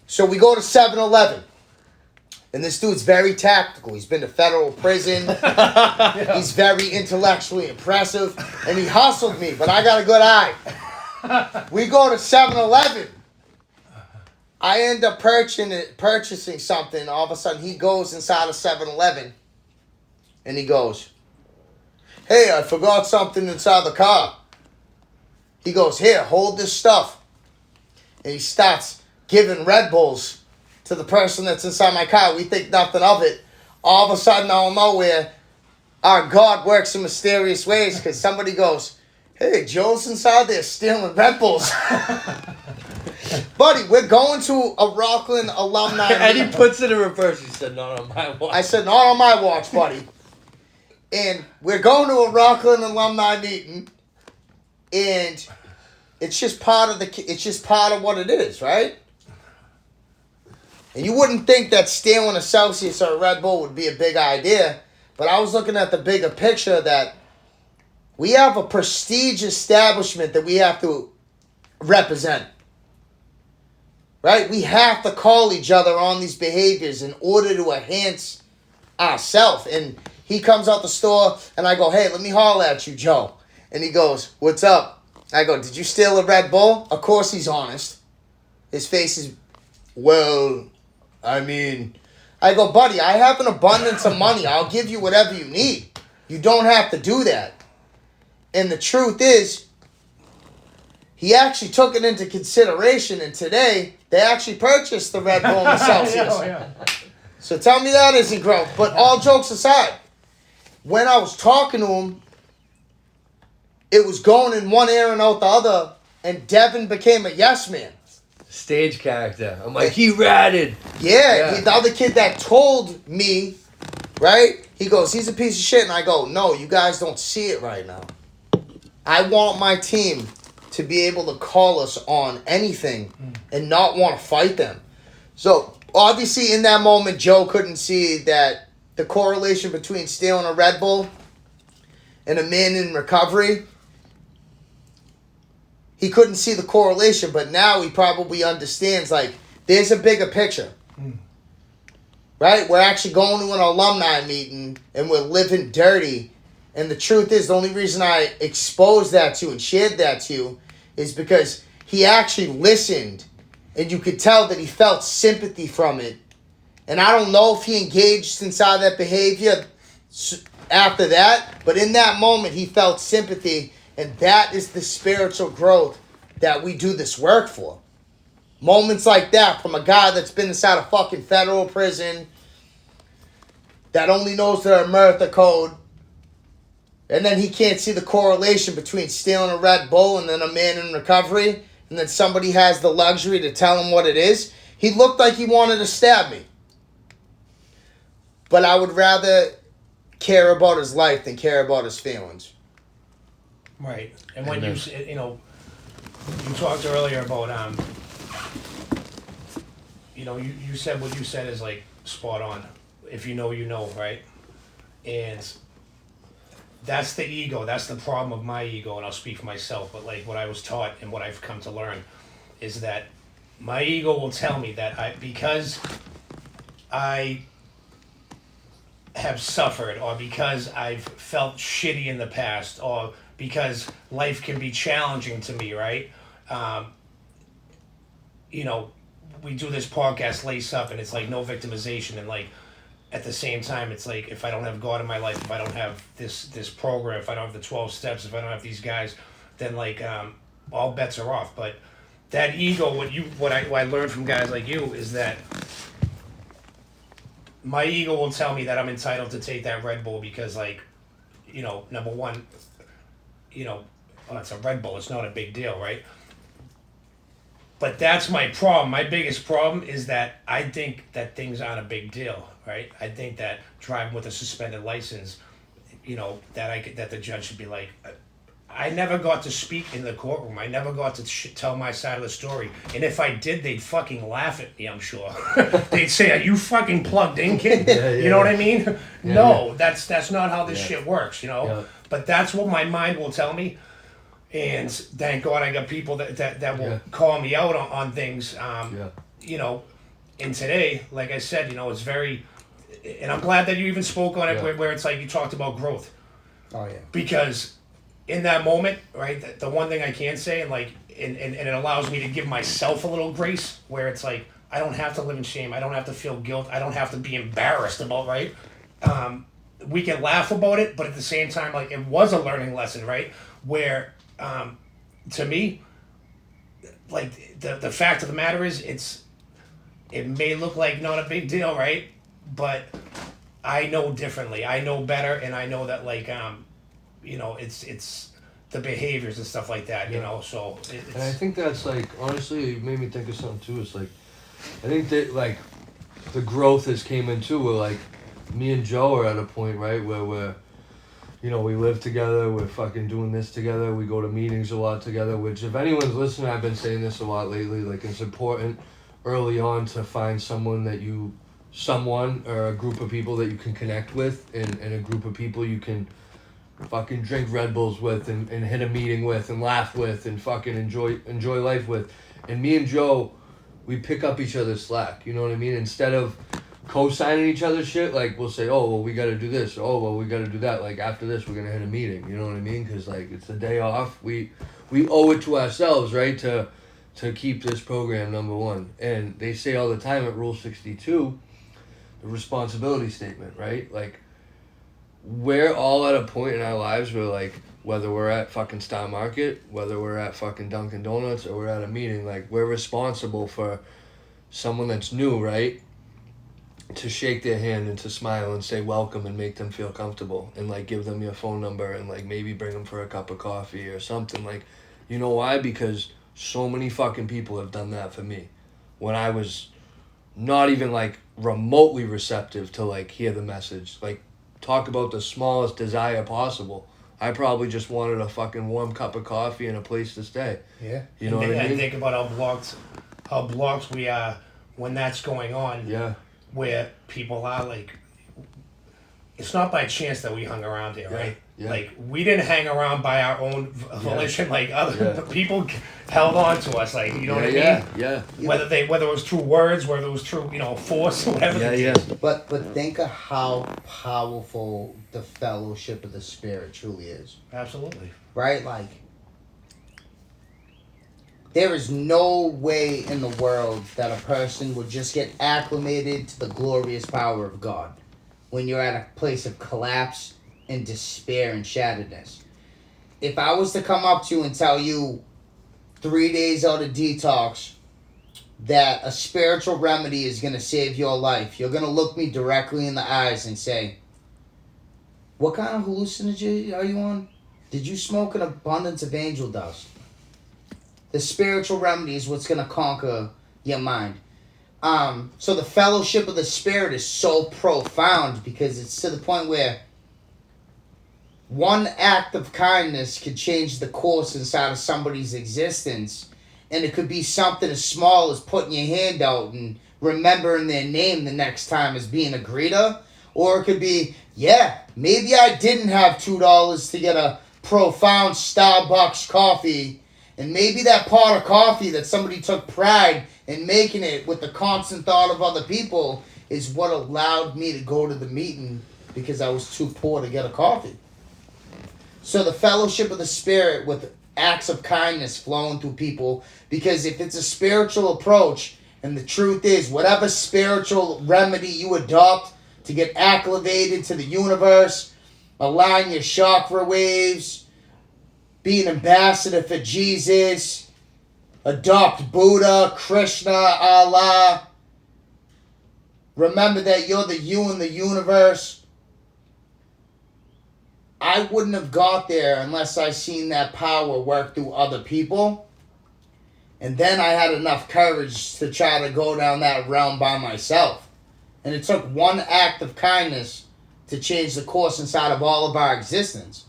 D: So we go to 7-Eleven. And this dude's very tactical. He's been to federal prison. Yeah. He's very intellectually impressive. And he hustled me, but I got a good eye. We go to 7-Eleven. I end up purchasing something. All of a sudden, he goes inside of 7-Eleven. And he goes, hey, I forgot something inside the car. He goes, here, hold this stuff. And he starts giving Red Bulls to the person that's inside my car. We think nothing of it. All of a sudden, out of nowhere, our God works in mysterious ways because somebody goes, hey, Joe's inside there stealing Red Bulls. Buddy, we're going to a Rockland alumni
B: And he puts it in reverse. He said, not on my watch.
D: I said, not on my watch, buddy. And we're going to a Rockland alumni meeting, and it's just part of what it is, right? And you wouldn't think that stealing a Celsius or a Red Bull would be a big idea, but I was looking at the bigger picture that we have a prestige establishment that we have to represent. Right? We have to call each other on these behaviors in order to enhance ourselves. And he comes out the store, and I go, hey, let me holler at you, Joe. And he goes, what's up? I go, did you steal a Red Bull? Of course he's honest. His face is, well, I mean, I go, buddy, I have an abundance of money. I'll give you whatever you need. You don't have to do that. And the truth is, he actually took it into consideration, and today, they actually purchased the Red Bull and the Celsius.
C: Oh, yeah.
D: So tell me that isn't growth. But all jokes aside, when I was talking to him, it was going in one ear and out the other, and Devin became a yes man.
B: Stage character. I'm like, he ratted.
D: Yeah. The other kid that told me, right? He goes, he's a piece of shit. And I go, no, you guys don't see it right now. I want my team to be able to call us on anything and not want to fight them. So, obviously, in that moment, Joe couldn't see that the correlation between stealing a Red Bull and a man in recovery. He couldn't see the correlation, but now he probably understands, like, there's a bigger picture. Right? We're actually going to an alumni meeting, and we're living dirty. And the truth is, the only reason I exposed that to you and shared that to you is because he actually listened, and you could tell that he felt sympathy from it. And I don't know if he engaged inside that behavior after that, but in that moment, he felt sympathy. And that is the spiritual growth that we do this work for. Moments like that from a guy that's been inside a fucking federal prison, that only knows the America code, and then he can't see the correlation between stealing a Red Bull and then a man in recovery, and then somebody has the luxury to tell him what it is. He looked like he wanted to stab me. But I would rather care about his life than care about his feelings.
C: Right. And when you talked earlier about, you said what you said is like spot on. If you know, you know, right? And that's the ego. That's the problem of my ego, and I'll speak for myself. But like what I was taught and what I've come to learn is that my ego will tell me that because I have suffered, or because I've felt shitty in the past, or because life can be challenging to me, right? We do this podcast, Lace Up, and it's like no victimization, and like at the same time, it's like if I don't have God in my life, if I don't have this program, if I don't have the 12 steps, if I don't have these guys, then like all bets are off. But that ego, what I learned from guys like you is that my ego will tell me that I'm entitled to take that Red Bull because, like, number one, it's a Red Bull. It's not a big deal, right? But that's my problem. My biggest problem is that I think that things aren't a big deal, right? I think that driving with a suspended license, that the judge should be like, I never got to speak in the courtroom. I never got to tell my side of the story. And if I did, they'd fucking laugh at me, I'm sure. They'd say, are you fucking plugged in, kid? You know what I mean? No, that's not how this shit works, Yeah. But that's what my mind will tell me. And thank God I got people that will call me out on things. And today, like I said, it's very, and I'm glad that you even spoke on it where it's like you talked about growth.
D: Oh, yeah.
C: Because in that moment, right, the one thing I can say, and it allows me to give myself a little grace, where it's like, I don't have to live in shame. I don't have to feel guilt. I don't have to be embarrassed about, right? We can laugh about it, but at the same time, like, it was a learning lesson, right? Where, to me, like, the fact of the matter is, it may look like not a big deal, right? But I know differently. I know better, and I know that, like, it's the behaviors and stuff like that, so it's...
B: And I think that's, like, honestly, it made me think of something, too. It's, like, I think that, like, the growth has came in, too, where, like, me and Joe are at a point, right, where we're, we live together, we're fucking doing this together, we go to meetings a lot together, which, if anyone's listening, I've been saying this a lot lately, like, it's important early on to find someone or a group of people that you can connect with, and a group of people you can fucking drink Red Bulls with, and hit a meeting with, and laugh with, and fucking enjoy life with. And me and Joe, we pick up each other's slack, you know what I mean? Instead of co-signing each other's shit, like, we'll say, oh, well, we gotta do this, oh, well, we gotta do that, like, after this, we're gonna hit a meeting, you know what I mean? Because, like, it's a day off, we owe it to ourselves, right, to keep this program number one. And they say all the time at Rule 62, the responsibility statement, right? Like, we're all at a point in our lives where, like, whether we're at fucking Star Market, whether we're at fucking Dunkin' Donuts, or we're at a meeting, like, we're responsible for someone that's new, right? To shake their hand and to smile and say welcome and make them feel comfortable, and, like, give them your phone number, and, like, maybe bring them for a cup of coffee or something. Like, you know why? Because so many fucking people have done that for me when I was not even, like, remotely receptive to, like, hear the message. Like, talk about the smallest desire possible. I probably just wanted a fucking warm cup of coffee and a place to stay.
D: Yeah.
B: You know what I mean?
C: And think about how blocked we are when that's going on.
B: Yeah.
C: Where people are, like, it's not by chance that we hung around here, right?
B: Yeah.
C: Like, we didn't hang around by our own volition. Like, other people held on to us, like, you know what I mean?
B: Yeah.
C: Whether it was through words, whether it was through, force, whatever.
D: But think of how powerful the fellowship of the Spirit truly is.
C: Absolutely.
D: Right? Like, there is no way in the world that a person would just get acclimated to the glorious power of God when you're at a place of collapse and despair and shatteredness. If I was to come up to you and tell you 3 days out of detox that a spiritual remedy is going to save your life, you're going to look me directly in the eyes and say, what kind of hallucinogen are you on? Did you smoke an abundance of angel dust? The spiritual remedy is what's going to conquer your mind. So the fellowship of the Spirit is so profound because it's to the point where one act of kindness could change the course inside of somebody's existence. And it could be something as small as putting your hand out and remembering their name the next time as being a greeter. Or it could be, maybe I didn't have $2 to get a profound Starbucks coffee. And maybe that pot of coffee that somebody took pride in making it with the constant thought of other people is what allowed me to go to the meeting because I was too poor to get a coffee. So the fellowship of the Spirit with acts of kindness flowing through people, because if it's a spiritual approach, and the truth is, whatever spiritual remedy you adopt to get acclimated to the universe, align your chakra waves, be an ambassador for Jesus, adopt Buddha, Krishna, Allah. Remember that you're the you in the universe. I wouldn't have got there unless I seen that power work through other people. And then I had enough courage to try to go down that realm by myself. And it took one act of kindness to change the course inside of all of our existence.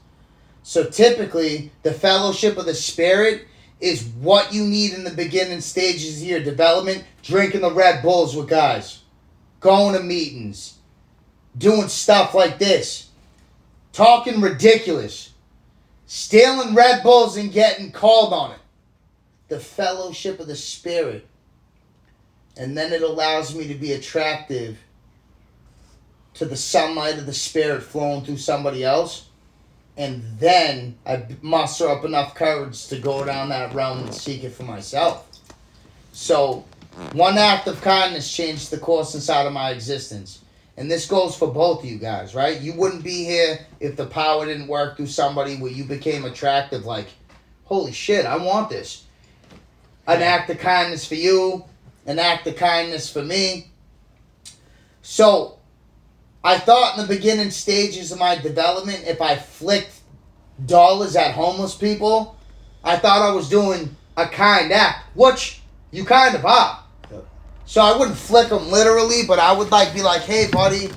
D: So typically, the fellowship of the Spirit is what you need in the beginning stages of your development. Drinking the Red Bulls with guys. Going to meetings. Doing stuff like this. Talking ridiculous. Stealing Red Bulls and getting called on it. The fellowship of the Spirit. And then it allows me to be attractive to the sunlight of the Spirit flowing through somebody else. And then I muster up enough courage to go down that realm and seek it for myself. So, one act of kindness changed the course inside of my existence. And this goes for both of you guys, right? You wouldn't be here if the power didn't work through somebody where you became attractive, like, holy shit, I want this. An act of kindness for you, an act of kindness for me. So, I thought in the beginning stages of my development, if I flicked dollars at homeless people, I thought I was doing a kind act, which you kind of are. Yep. So I wouldn't flick them literally, but I would be like, hey, buddy,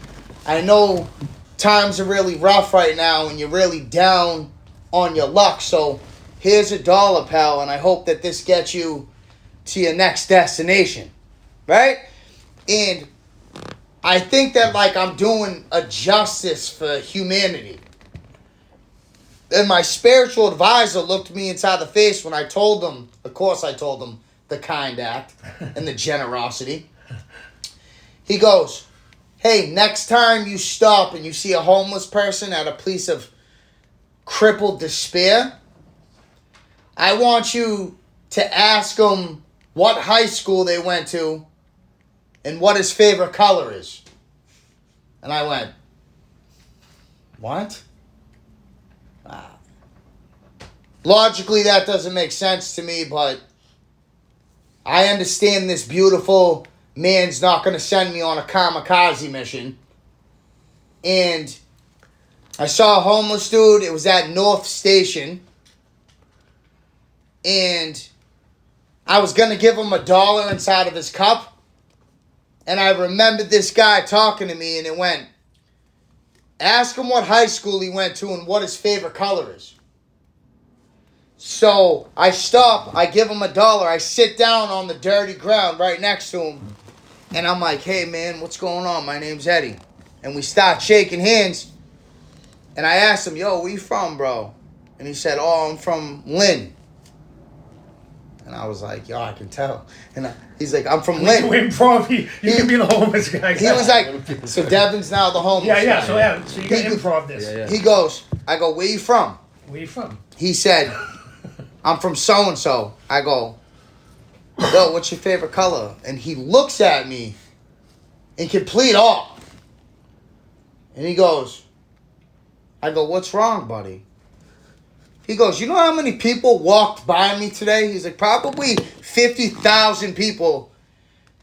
D: I know times are really rough right now and you're really down on your luck, so here's $1, pal, and I hope that this gets you to your next destination, right? And I think that I'm doing a justice for humanity. And my spiritual advisor looked me inside the face when I told him, of course I told him the kind act and the generosity. He goes, hey, next time you stop and you see a homeless person at a place of crippled despair, I want you to ask them what high school they went to and what his favorite color is. And I went, what? Logically, that doesn't make sense to me, but I understand this beautiful man's not going to send me on a kamikaze mission. And I saw a homeless dude. It was at North Station. And I was going to give him $1 inside of his cup. And I remembered this guy talking to me, and it went, ask him what high school he went to and what his favorite color is. So I stop, I give him $1, I sit down on the dirty ground right next to him, and I'm like, hey man, what's going on? My name's Eddie. And we start shaking hands, and I asked him, yo, where you from, bro? And he said, oh, I'm from Lynn. And I was like, yo, I can tell. And he's like, I'm from Lynn.
C: Improv, you can be the homeless guy.
D: He was like, so Devin's now the homeless guy.
C: So you got improv this.
B: Yeah.
D: He goes, I go, where you from?
C: Where you from?
D: He said, I'm from so-and-so. I go, yo, what's your favorite color? And he looks at me in complete awe. And he goes, I go, what's wrong, buddy? He goes, you know how many people walked by me today? He's like, probably 50,000 people.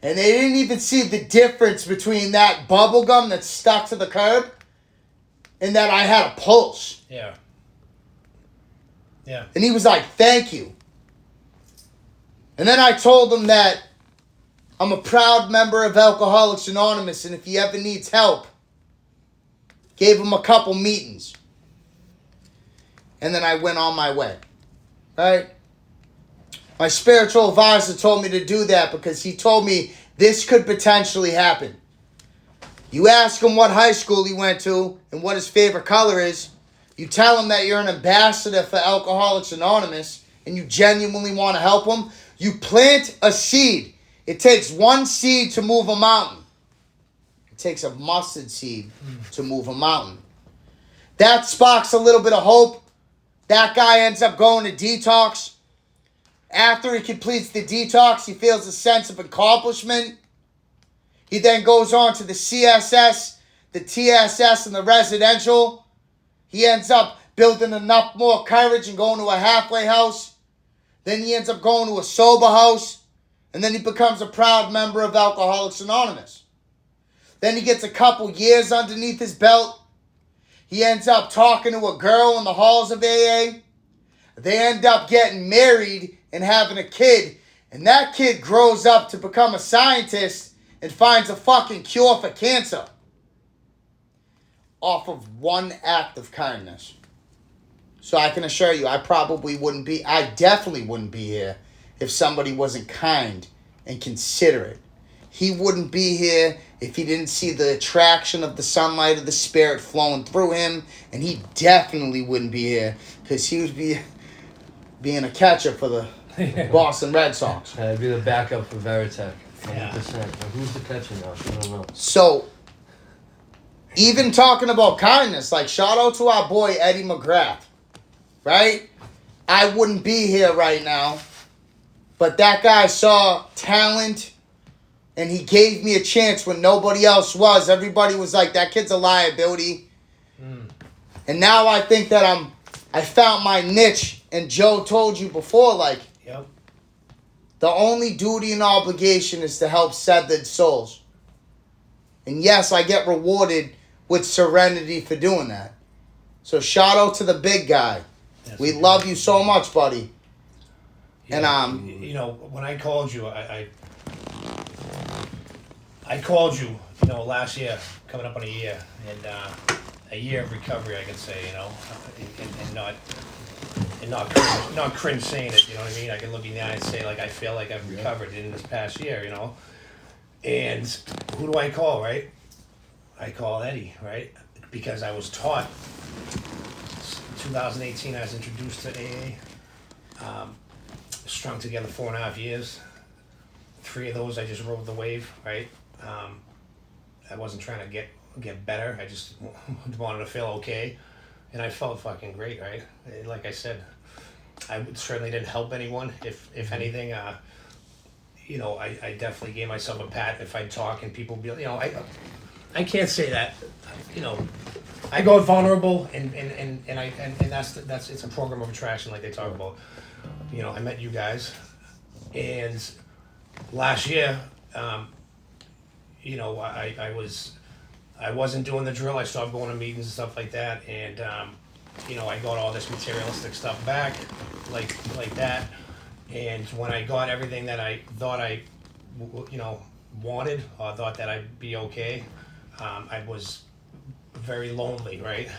D: And they didn't even see the difference between that bubble gum that's stuck to the curb and that I had a pulse.
C: Yeah. Yeah.
D: And he was like, thank you. And then I told him that I'm a proud member of Alcoholics Anonymous, and if he ever needs help, gave him a couple meetings. And then I went on my way. Right? My spiritual advisor told me to do that because he told me this could potentially happen. You ask him what high school he went to and what his favorite color is. You tell him that you're an ambassador for Alcoholics Anonymous and you genuinely want to help him. You plant a seed. It takes one seed to move a mountain. It takes a mustard seed to move a mountain. That sparks a little bit of hope. That guy ends up going to detox. After he completes the detox, he feels a sense of accomplishment. He then goes on to the CSS, the TSS, and the residential. He ends up building enough more courage and going to a halfway house. Then he ends up going to a sober house. And then he becomes a proud member of Alcoholics Anonymous. Then he gets a couple years underneath his belt. He ends up talking to a girl in the halls of AA. They end up getting married and having a kid. And that kid grows up to become a scientist and finds a fucking cure for cancer. Off of one act of kindness. So I can assure you, I definitely wouldn't be here if somebody wasn't kind and considerate. He wouldn't be here if he didn't see the attraction of the sunlight of the spirit flowing through him. And he definitely wouldn't be here because he would be being a catcher for the Boston Red Sox.
B: I'd be the backup for Veritek. 100%.
C: Yeah.
B: Now, who's the catcher now? I don't know.
D: So, even talking about kindness, like shout out to our boy Eddie McGrath, right? I wouldn't be here right now, but that guy saw talent and he gave me a chance when nobody else was. Everybody was like, that kid's a liability. And now I think that I found my niche, and Joe told you before, like,
C: Yep.
D: the only duty and obligation is to help severed souls. And yes, I get rewarded with serenity for doing that. So shout out to the big guy. We love you so much, buddy.
C: Yeah,
D: And
C: you know, when I called you, I called you, you know, last year, coming up on a year, and a year of recovery, I can say, you know, and not cringe saying it, you know what I mean? I can look in the eye and say, like, I feel like I've recovered in this past year, you know. And who do I call, right? I call Eddie, right? Because I was taught. 2018, I was introduced to AA. Strung together 4.5 years. 3 of those, I just rode the wave, right? I wasn't trying to get better. I just wanted to feel okay, and I felt fucking great, right? And like I said, I certainly didn't help anyone. If anything, you know, I definitely gave myself a pat if I talk and people be, you know, I can't say that, you know. I go vulnerable, and that's it's a program of attraction, like they talk about. You know, I met you guys, and last year, you know, I wasn't doing the drill. I stopped going to meetings and stuff like that, and you know, I got all this materialistic stuff back, like that. And when I got everything that I thought I, you know, wanted, or thought that I'd be okay, I was very lonely, right?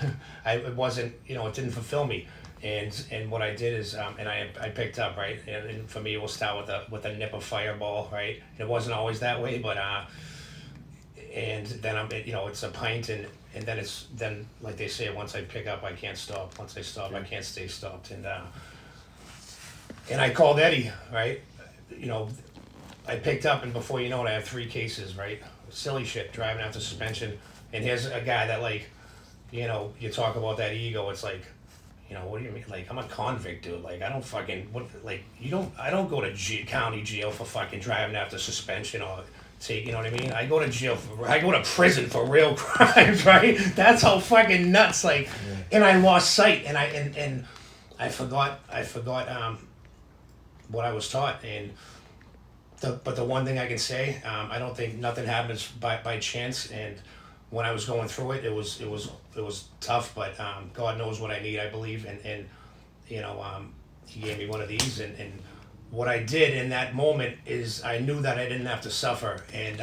C: It wasn't, you know, it didn't fulfill me. And what I did is, and I picked up, right? And for me, it will start with a nip of Fireball, right? It wasn't always that way, but and then you know, it's a pint, and then like they say, once I pick up, I can't stop. Once I stop, I can't stay stopped. And I called Eddie, right? You know, I picked up, and before you know it, I have 3 cases, right? Silly shit, driving after suspension. And here's a guy that, like, you know, you talk about that ego, it's like, you know, what do you mean? Like, I'm a convict, dude. Like, I don't fucking, I don't go to county jail for fucking driving after suspension or you know what I mean? I go to prison for real crimes, right? That's how fucking nuts, like, and I lost sight, and I forgot what I was taught, but the one thing I can say, I don't think nothing happens by chance, and when I was going through it, it was tough, but God knows what I need, I believe, and you know, He gave me one of these, and what I did in that moment is I knew that I didn't have to suffer, and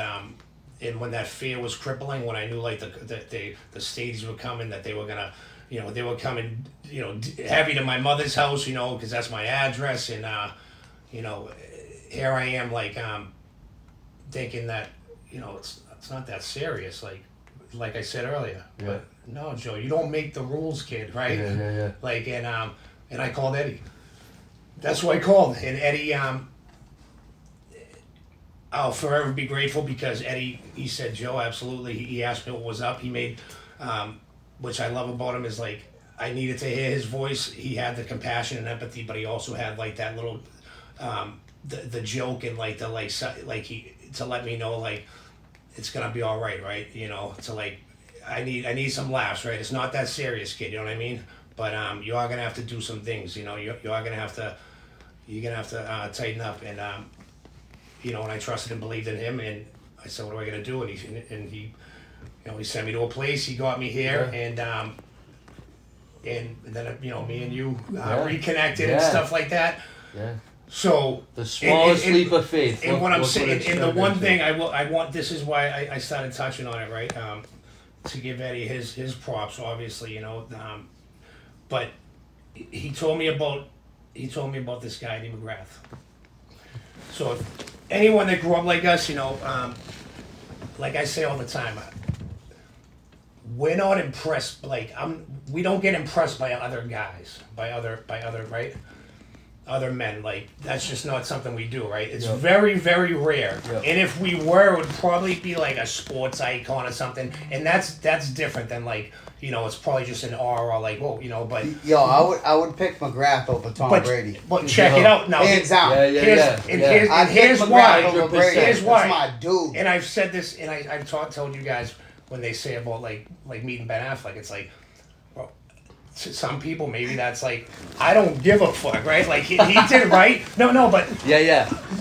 C: when that fear was crippling, when I knew, like, the stages were coming, that they were gonna, you know, they were coming, you know, heavy to my mother's house, you know, because that's my address, and you know, here I am, like, thinking that, you know, it's not that serious, like I said earlier.
B: Yeah.
C: But no, Joe, you don't make the rules, kid, right?
B: Yeah.
C: Like, and I called Eddie. That's who I called, and Eddie, I'll forever be grateful, because Eddie, he said, Joe, absolutely. He asked me what was up. He made, which I love about him, is, like, I needed to hear his voice. He had the compassion and empathy, but he also had, like, that little, the joke, and, like, to let me know, like, it's gonna be all right, right? You know, to, like, I need some laughs, right? It's not that serious, kid. You know what I mean? But you are gonna have to do some things. You know, you are gonna have to. You're gonna have to tighten up, and you know, and I trusted and believed in him, and I said, what am I gonna do? And he, you know, he sent me to a place. He got me here, and then, you know, me and you reconnected and stuff like that.
B: Yeah.
C: So
B: The smallest leap of faith.
C: And what I'm saying, and the one
B: into.
C: thing I want, this is why I started touching on it, right? To give Eddie his props, obviously, you know. But he told me about this guy, Eddie McGrath. So if anyone that grew up like us, you know, like I say all the time, we're not impressed. Like we don't get impressed by other guys, by other right. Other men, like that's just not something we do, right? It's very, very rare. And if we were, it would probably be like a sports icon or something, and that's different than like, you know, it's probably just an R or like, whoa, you know. But
D: I would pick McGrath over Tom Brady.
C: But check it out now.
D: Hands down.
C: Here's why. Here's why.
D: That's my dude.
C: And I've said this, and I've told you guys when they say about like meeting Ben Affleck, it's like, well, to some people maybe that's like, I don't give a fuck, right? Like he did right. No, but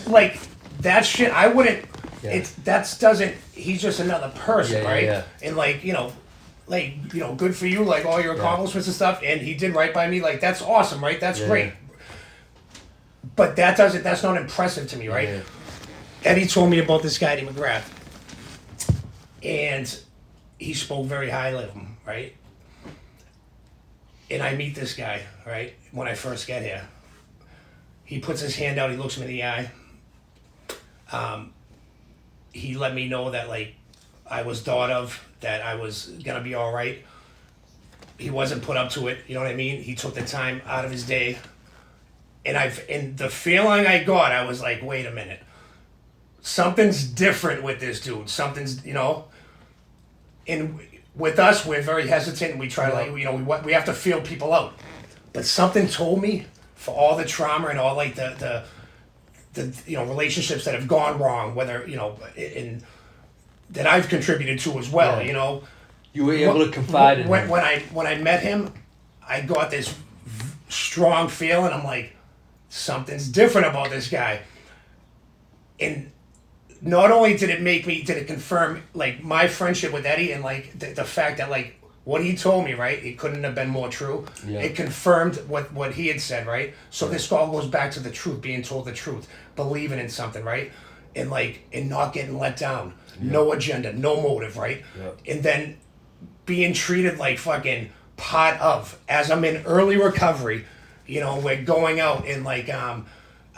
C: like that shit, I wouldn't. He's just another person, right?
B: Yeah.
C: And like, you know, good for you, like all your accomplishments and stuff. And he did right by me, like that's awesome, right? That's great. But that's not impressive to me, right?
B: Yeah.
C: Eddie told me about this guy, Eddie McGrath, and he spoke very highly of him, right? And I meet this guy, right, when I first get here. He puts his hand out, he looks me in the eye. He let me know that, like, I was thought of, that I was gonna be all right. He wasn't put up to it, you know what I mean? He took the time out of his day. And the feeling I got, I was like, wait a minute. Something's different with this dude. Something's, you know. And with us, we're very hesitant, and we try to, like, you know, we have to feel people out. But something told me, for all the trauma and all, like, the you know, relationships that have gone wrong, whether, you know, in that I've contributed to as well, you know.
B: You were able to confide in him.
C: When I met him, I got this strong feeling. I'm like, something's different about this guy. And not only did it confirm like my friendship with Eddie, and like the fact that like what he told me, right, it couldn't have been more true. It confirmed what he had said, right? So this all goes back to the truth, being told the truth, believing in something, right? And not getting let down. No agenda, no motive, right? And then being treated like fucking part of. As I'm in early recovery, you know, we're going out and like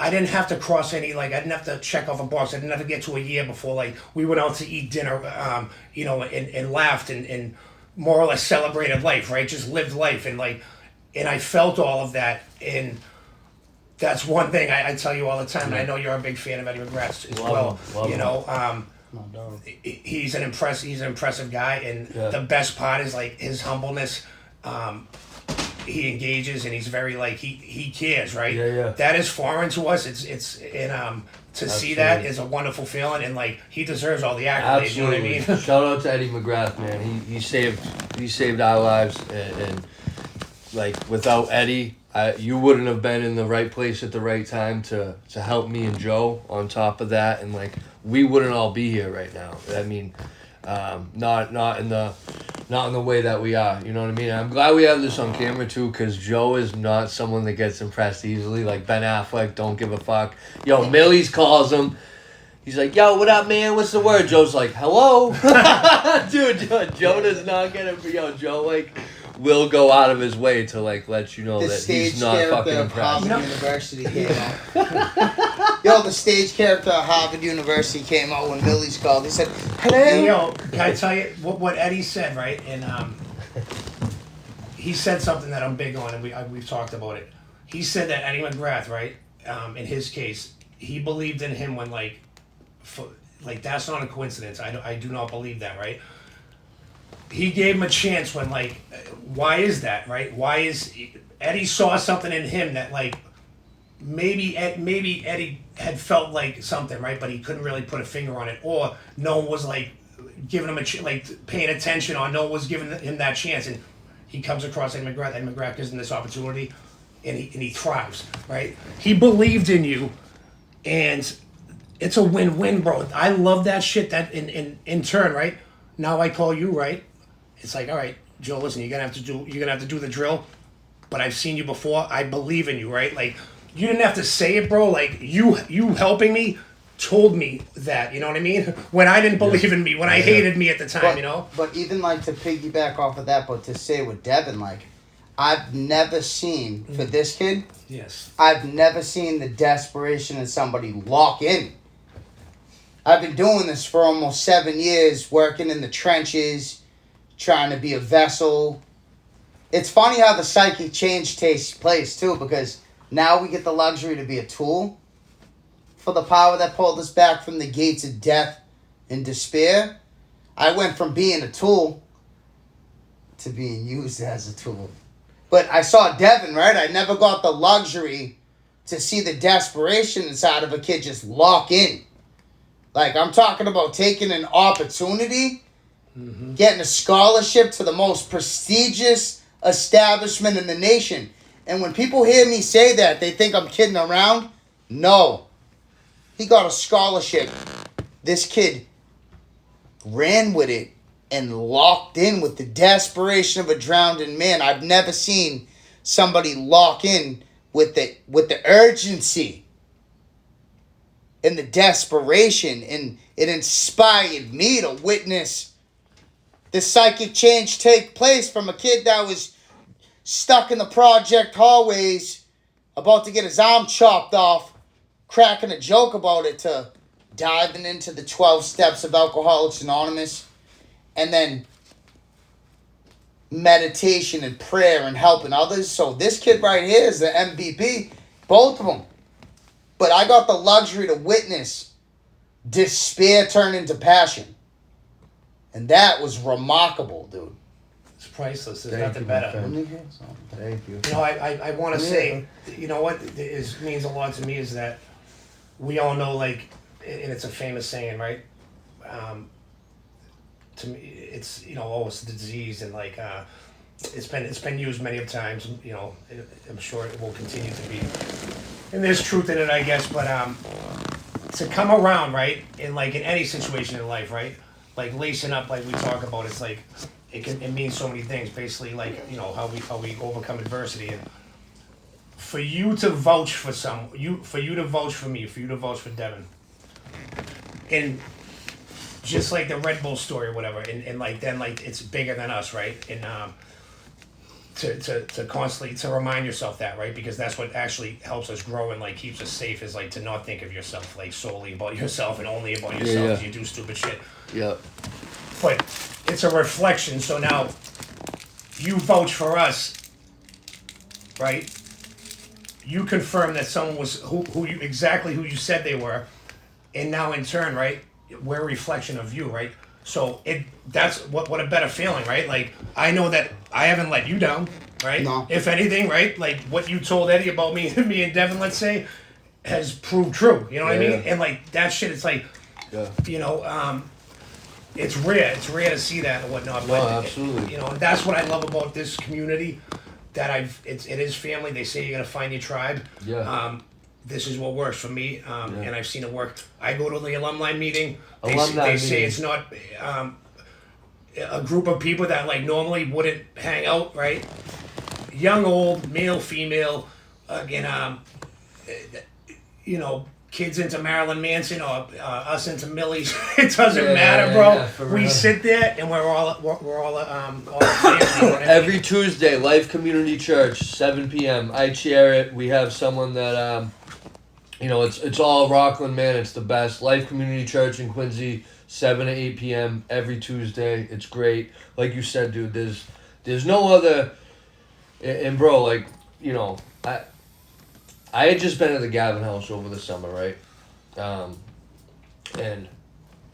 C: I didn't have to cross any, like, I didn't have to check off a box. I didn't have to get to a year before, like, we went out to eat dinner, you know, and laughed and more or less celebrated life, right? Just lived life. And, like, and I felt all of that. And that's one thing I tell you all the time. And I know you're a big fan of Eddie McGrath as well. You know, he's an impressive guy. And the best part is, like, his humbleness. He engages, and he's very like he cares, right? That is foreign to us. It's to see that is a wonderful feeling, and like he deserves all the accolades. You know what I mean?
B: Shout out to Eddie McGrath, man. He saved our lives, and like without Eddie, you wouldn't have been in the right place at the right time to help me and Joe. On top of that, and like we wouldn't all be here right now. I mean, not in the way that we are, you know what I mean? I'm glad we have this on camera too, because Joe is not someone that gets impressed easily. Like Ben Affleck, don't give a fuck. Yo, Millie's calls him. He's like, yo, what up, man? What's the word? Joe's like, hello. Dude, Joe does not get it. Yo, Joe, like, will go out of his way to, like, let you know that he's not fucking impressed.
D: Harvard University came out. Yo, the stage character of Harvard University came out when Millie's called. He said, hello.
C: Hey, yo, can I tell you what Eddie said, right? And he said something that I'm big on, and we've talked about it. He said that Eddie McGrath, right, in his case, he believed in him when, like, that's not a coincidence. I do not believe that, right? He gave him a chance when, like, why is that, right? Why is Eddie saw something in him that, like, maybe Eddie had felt like something, right? But he couldn't really put a finger on it, or no one was like giving him like paying attention, or no one was giving him that chance. And he comes across Eddie McGrath. Eddie McGrath gives him this opportunity, and he thrives, right? He believed in you, and it's a win-win, bro. I love that shit. That in turn, right? Now I call you, right? It's like, all right, Joe, listen, you're gonna have to do the drill, but I've seen you before. I believe in you, right? Like, you didn't have to say it, bro. Like, you helping me told me that, you know what I mean? When I didn't believe in me, when I hated me at the time, you know?
D: But even, like, to piggyback off of that, but to say with Devin, like, I've never seen, for this kid,
C: Yes.
D: I've never seen the desperation of somebody lock in. I've been doing this for almost 7 years, working in the trenches, trying to be a vessel. It's funny how the psychic change takes place, too, because now we get the luxury to be a tool for the power that pulled us back from the gates of death and despair. I went from being a tool to being used as a tool. But I saw Devin, right? I never got the luxury to see the desperation inside of a kid just lock in. Like, I'm talking about taking an opportunity, getting a scholarship to the most prestigious establishment in the nation. And when people hear me say that, they think I'm kidding around. No. He got a scholarship. This kid ran with it and locked in with the desperation of a drowning man. I've never seen somebody lock in with the urgency and the desperation, and it inspired me to witness the psychic change take place from a kid that was stuck in the project hallways, about to get his arm chopped off, cracking a joke about it, to diving into the 12 steps of Alcoholics Anonymous, and then meditation and prayer and helping others. So this kid right here is the MVP, both of them. But I got the luxury to witness despair turn into passion. And that was remarkable, dude.
C: It's priceless. There's
B: Thank
C: nothing
B: you, my
C: better.
B: friend. Thank you.
C: You know, I want to say, you know what means a lot to me is that we all know, like, and it's a famous saying, right? To me, it's, you know, oh, it's the disease, and like, it's been used many of times. You know, I'm sure it will continue to be, and there's truth in it, I guess. But to come around, right, in any situation in life, right, like lacing up, like we talk about, it's like it means so many things. Basically, like, you know, how we overcome adversity, and for you to vouch for for you to vouch for me, for you to vouch for Devin, and just like the Red Bull story or whatever, and like then like it's bigger than us, right? And to constantly to remind yourself that, right? Because that's what actually helps us grow and like keeps us safe, is like to not think of yourself like solely about yourself and only about yourself as you do stupid shit.
B: Yeah.
C: But it's a reflection. So now you vouch for us, right? You confirm that someone was who you said they were, and now in turn, right, we're a reflection of you, right? So that's what a better feeling, right? Like, I know that I haven't let you down, right?
D: No.
C: If anything, right, like what you told Eddie about me and Devin, let's say, has proved true. You know what I mean? And like that shit, it's like, you know, it's rare. It's rare to see that and whatnot. But
B: absolutely.
C: you know, and that's what I love about this community. That it is family. They say you're gonna find your tribe.
B: Yeah.
C: This is what works for me, and I've seen it work. I go to the alumni meeting.
B: Alumni
C: They say it's not a group of people that like normally wouldn't hang out, right? Young, old, male, female, again, you know, kids into Marilyn Manson or us into Millie's. It doesn't matter, bro. We sit there and we're all family.
B: Every Tuesday, Life Community Church, 7 p.m. I chair it. We have someone that, you know, it's all Rockland, man. It's the best. Life Community Church in Quincy, 7 to 8 p.m. every Tuesday. It's great. Like you said, dude, there's no other. And bro, like, you know, I had just been at the Gavin house over the summer, right? And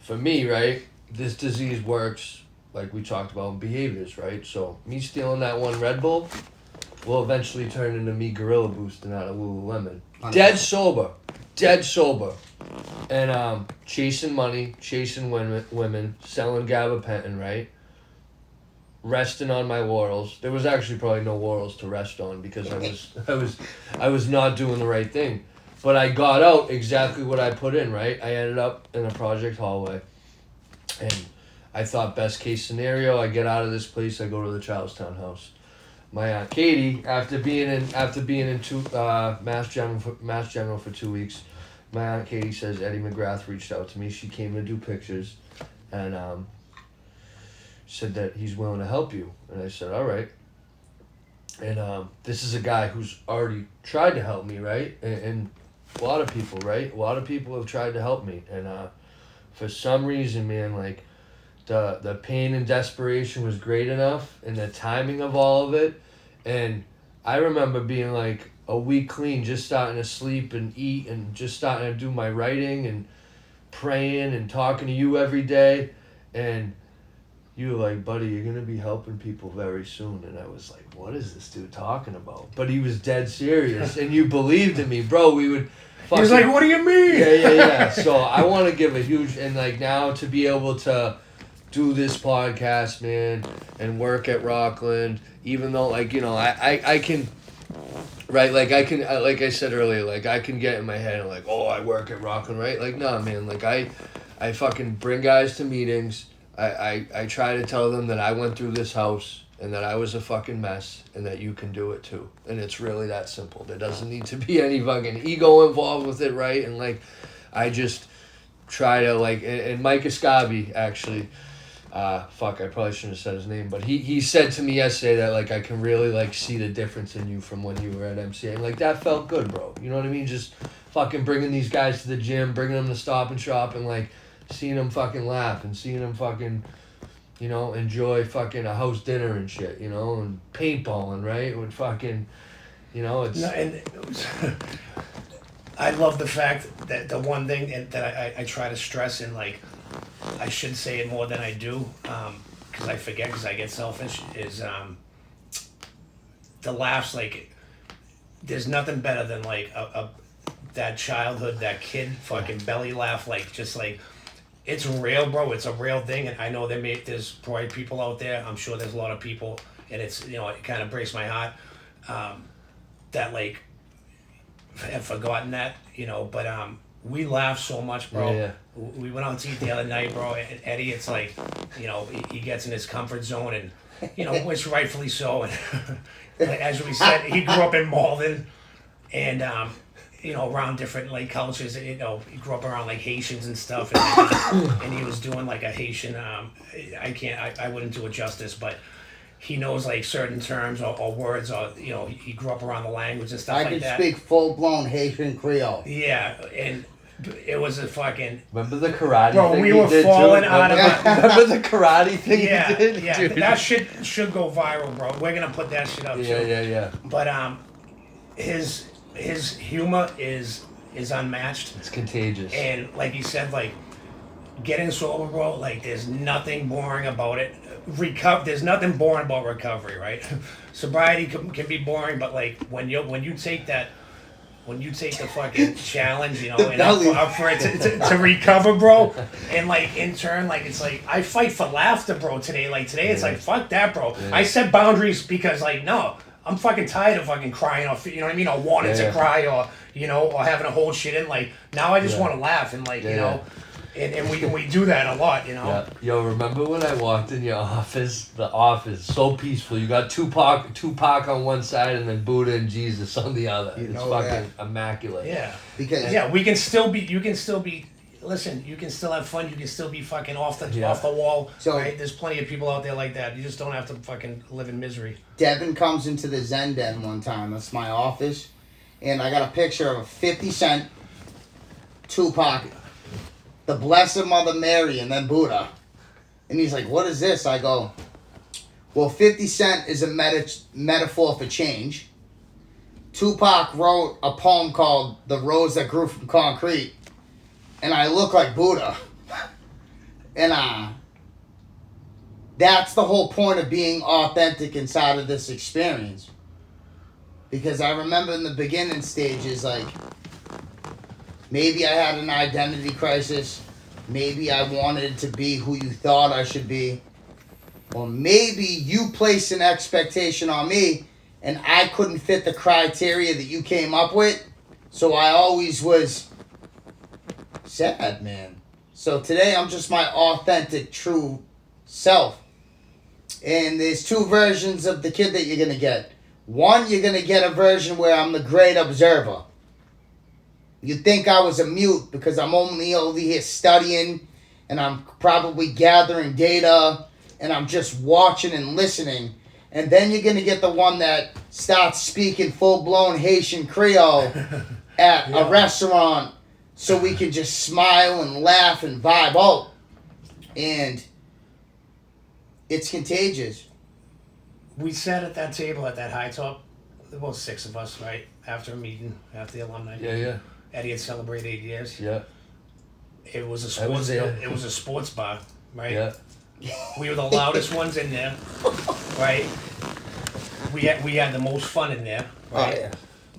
B: for me, right, this disease works, like we talked about, in behaviors, right? So me stealing that one Red Bull will eventually turn into me gorilla boosting out of Lululemon. Dead sober. And chasing money, chasing women, selling gabapentin, right? Resting on my laurels. There was actually probably no laurels to rest on because I was not doing the right thing. But I got out exactly what I put in, right? I ended up in a project hallway. And I thought best case scenario, I get out of this place, I go to the Charlestown house. my aunt Katie, after being in Mass General for 2 weeks, my aunt Katie says Eddie McGrath reached out to me. She came to do pictures, and said that he's willing to help you. And I said, all right. And this is a guy who's already tried to help me, right? And a lot of people, right? A lot of people have tried to help me, and for some reason, man, like the pain and desperation was great enough, and the timing of all of it. And I remember being like a week clean, just starting to sleep and eat, and just starting to do my writing and praying and talking to you every day, and you were like, buddy, you're going to be helping people very soon. And I was like, what is this dude talking about? But he was dead serious. And you believed in me, bro. We would fucking...
C: He was like, what do you mean?
B: Yeah. So I want to give a huge... And, like, now to be able to do this podcast, man, and work at Rockland, even though, like, you know, I can... Right? Like, I can... Like I said earlier, like, I can get in my head and, like, oh, I work at Rockland, right? Like, nah, man. Like, I fucking bring guys to meetings... I try to tell them that I went through this house and that I was a fucking mess and that you can do it too. And it's really that simple. There doesn't need to be any fucking ego involved with it, right? And like, I just try to like, and Mike Escabi actually, I probably shouldn't have said his name, but he said to me yesterday that like I can really like see the difference in you from when you were at MCA. And like that felt good, bro. You know what I mean? Just fucking bringing these guys to the gym, bringing them to Stop and Shop, and like, seeing them fucking laugh and seeing them fucking, you know, enjoy fucking a house dinner and shit, you know, and paintballing, right? With fucking, you know, it's...
C: No, and I love the fact that the one thing that I try to stress, and like, I should say it more than I do, because I forget, because I get selfish, is the laughs. Like, there's nothing better than like that childhood, that kid fucking belly laugh, like just like... It's real, bro. It's a real thing, and I know there's probably people out there. I'm sure there's a lot of people, and it's, you know, it kind of breaks my heart that like have forgotten that, you know. But we laugh so much, bro.
B: Yeah.
C: We went out to eat the other night, bro. And Eddie, it's like, you know, he gets in his comfort zone, and you know, which rightfully so. And as we said, he grew up in Malden, and you know, around different like cultures. You know, he grew up around like Haitians and stuff, and he was doing like a Haitian. I wouldn't do it justice, but he knows like certain terms or words, or you know, he grew up around the language and stuff like that.
D: I can speak full blown Haitian Creole.
C: Yeah, and it was a fucking...
B: Remember the karate
C: bro,
B: thing
C: we
B: he
C: were
B: did
C: falling
B: too?
C: out of it.
B: Remember the karate thing he did?
C: Yeah,
B: Dude.
C: that should go viral, bro. We're gonna put that shit up too.
B: Yeah.
C: But his humor is unmatched.
B: It's contagious.
C: And like he said, like getting sober, bro, like there's nothing boring about it. There's nothing boring about recovery, right? Sobriety can be boring, but like when you take the fucking challenge, you know, and up for it to recover, bro, and like in turn, like it's like I fight for laughter, bro. Today, it's like fuck that, bro.
B: Yeah.
C: I set boundaries because like no, I'm fucking tired of fucking crying, or you know what I mean, or wanting to cry, or you know, or having to hold shit in. Like now, I just want to laugh and like you know. And we do that a lot, you know.
B: Yeah. Yo, remember when I walked in your office? The office, so peaceful. You got Tupac on one side and then Buddha and Jesus on the other. It's fucking immaculate.
C: Yeah.
D: Because
C: you can still be. Listen, you can still have fun. You can still be fucking off the wall.
D: So,
C: right? There's plenty of people out there like that. You just don't have to fucking live in misery.
D: Devin comes into the Zen Den one time. That's my office, and I got a picture of a 50 Cent, Tupac, the Blessed Mother Mary, and then Buddha. And he's like, what is this? I go, well, 50 Cent is a metaphor for change. Tupac wrote a poem called The Rose That Grew from Concrete. And I look like Buddha. And that's the whole point of being authentic inside of this experience. Because I remember in the beginning stages, like, maybe I had an identity crisis. Maybe I wanted to be who you thought I should be. Or maybe you placed an expectation on me and I couldn't fit the criteria that you came up with. So I always was sad, man. So today I'm just my authentic, true self. And there's two versions of the kid that you're gonna get. One, you're gonna get a version where I'm the great observer. You think I was a mute because I'm only over here studying and I'm probably gathering data and I'm just watching and listening. And then you're going to get the one that starts speaking full-blown Haitian Creole at a restaurant so we can just smile and laugh and vibe out. And it's contagious.
C: We sat at that table at that high top, about 6 of us, right? After a meeting, after the alumni.
B: Yeah.
C: Eddie had celebrated 8 years.
B: Yeah.
C: It was a
B: I was
C: sports.
B: there.
C: It was a sports bar, right?
B: Yeah.
C: We were the loudest ones in there, right? We had the most fun in there, right?
D: Oh, yeah.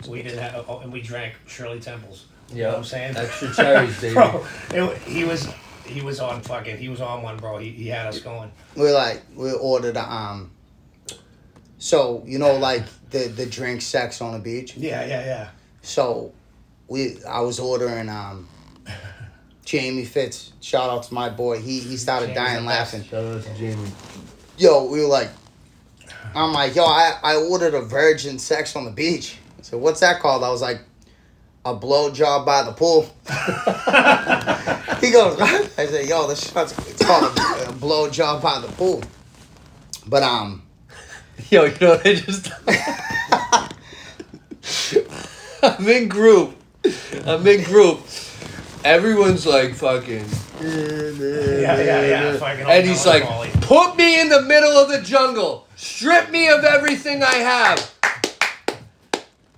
C: We didn't have, and we drank Shirley Temples.
B: Yeah.
C: You know what I'm saying?
B: Extra cherries, baby.
C: Bro, he was on one, bro. He had us going.
D: We ordered so you know like the drink sex on the beach.
C: Yeah.
D: So I was ordering Jamie Fitz. Shout out to my boy. He started
C: Jamie's
D: dying
C: the best.
D: laughing.
B: Shout out to Jamie.
D: Yo, we were like, I'm like, yo, I ordered a virgin sex on the beach. I said, what's that called? I was like, a blowjob by the pool. He goes, what? I said, yo, it's called a blowjob by the pool. But
B: Yo, you know what I just... I'm in group. Everyone's like fucking...
C: Yeah. Fucking
B: And he's like,
C: Molly.
B: put me in the middle of the jungle. Strip me of everything I have.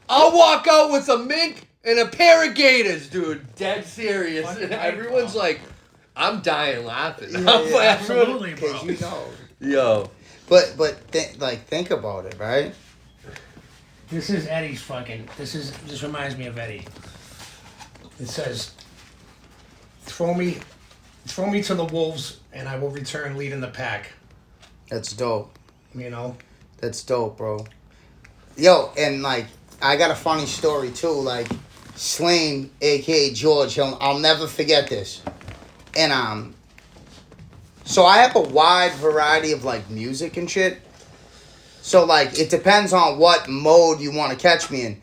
B: I'll walk out with a mink and a pair of gators, dude. Dead serious.
C: Fucking
B: And
C: right,
B: everyone's
C: bro.
B: like, I'm dying laughing.
C: Absolutely, bro.
D: because you know.
B: Yo.
D: But think about it, right?
C: This is Eddie's fucking. This reminds me of Eddie. It says, "Throw me to the wolves, and I will return leading the pack."
D: That's dope.
C: You know.
D: That's dope, bro. Yo, and like I got a funny story too. Like Slane, aka George, I'll never forget this. And so I have a wide variety of like music and shit. So like it depends on what mode you want to catch me in.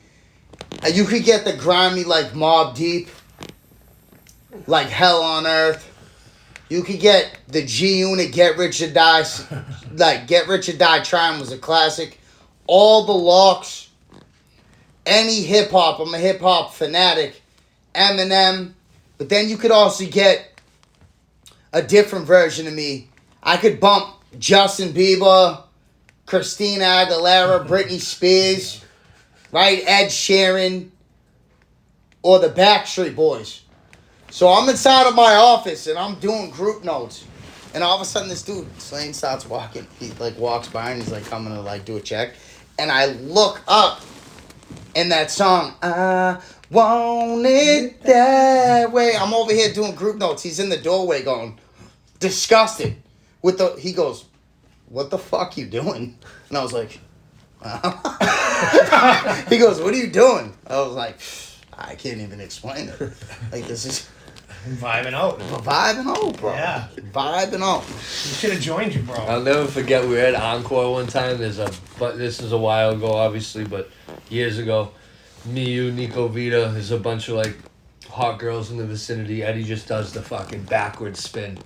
D: You could get the grimy like Mobb Deep, like Hell on Earth. You could get the G Unit Get Rich or Die, like Get Rich or Die Trying was a classic. All the locks, any hip hop. I'm a hip hop fanatic. Eminem, but then you could also get a different version of me. I could bump Justin Bieber, Christina Aguilera, Britney Spears, right? Ed Sheeran, or the Backstreet Boys. So I'm inside of my office and I'm doing group notes. And all of a sudden this dude, Slane, starts walking. He like walks by and he's like coming to like do a check. And I look up and that song, I want it that way. I'm over here doing group notes. He's in the doorway going, disgusted. He goes, what the fuck you doing? And I was like, he goes, what are you doing? I was like, I can't even explain it. Like this is
C: Vibing out.
D: vibing out, bro.
C: Yeah.
D: Vibing out.
C: We should have joined you, bro.
B: I'll never forget we were at Encore one time. But this is a while ago, obviously, but years ago. Me, you, Nico Vita, there's a bunch of like hot girls in the vicinity. Eddie just does the fucking backwards spin.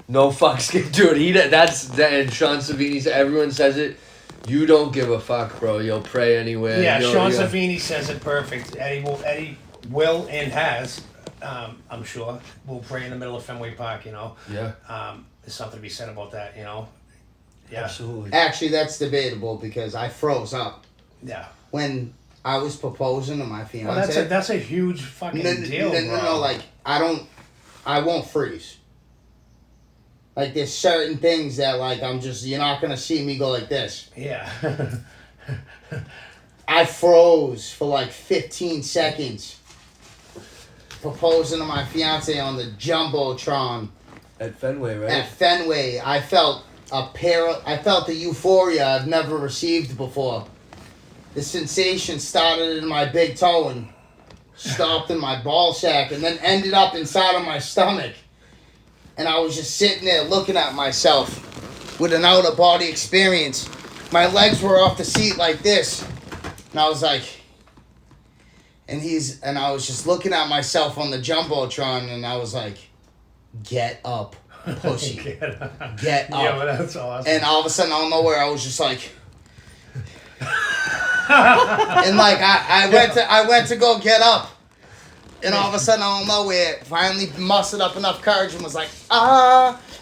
B: No fucks, dude. And Sean Savini, everyone says it. You don't give a fuck, bro. You'll pray anyway.
C: Yeah, Sean Savini says it perfect. Eddie will and has, I'm sure, will pray in the middle of Fenway Park, you know.
B: Yeah.
C: There's something to be said about that, you know. Yeah.
B: Absolutely.
D: Actually, that's debatable because I froze up
C: Yeah.
D: when I was proposing to my
C: Well,
D: fiance.
C: that's a huge fucking deal, bro.
D: No, like I won't freeze. Like there's certain things that like you're not gonna see me go like this.
C: Yeah.
D: I froze for like 15 seconds proposing to my fiance on the Jumbotron
B: At Fenway, right?
D: at Fenway. I felt the euphoria I've never received before. The sensation started in my big toe and stopped in my ball sack and then ended up inside of my stomach. And I was just sitting there looking at myself. with an out of body experience. My legs were off the seat like this, and I was like, and I was just looking at myself on the jumbotron, and I was like, get up, pussy, get up.
C: Yeah, but that's awesome.
D: And all of a sudden, out of nowhere, I was just like, and like I went to go get up, and all of a sudden, out of nowhere, finally mustered up enough courage and was like,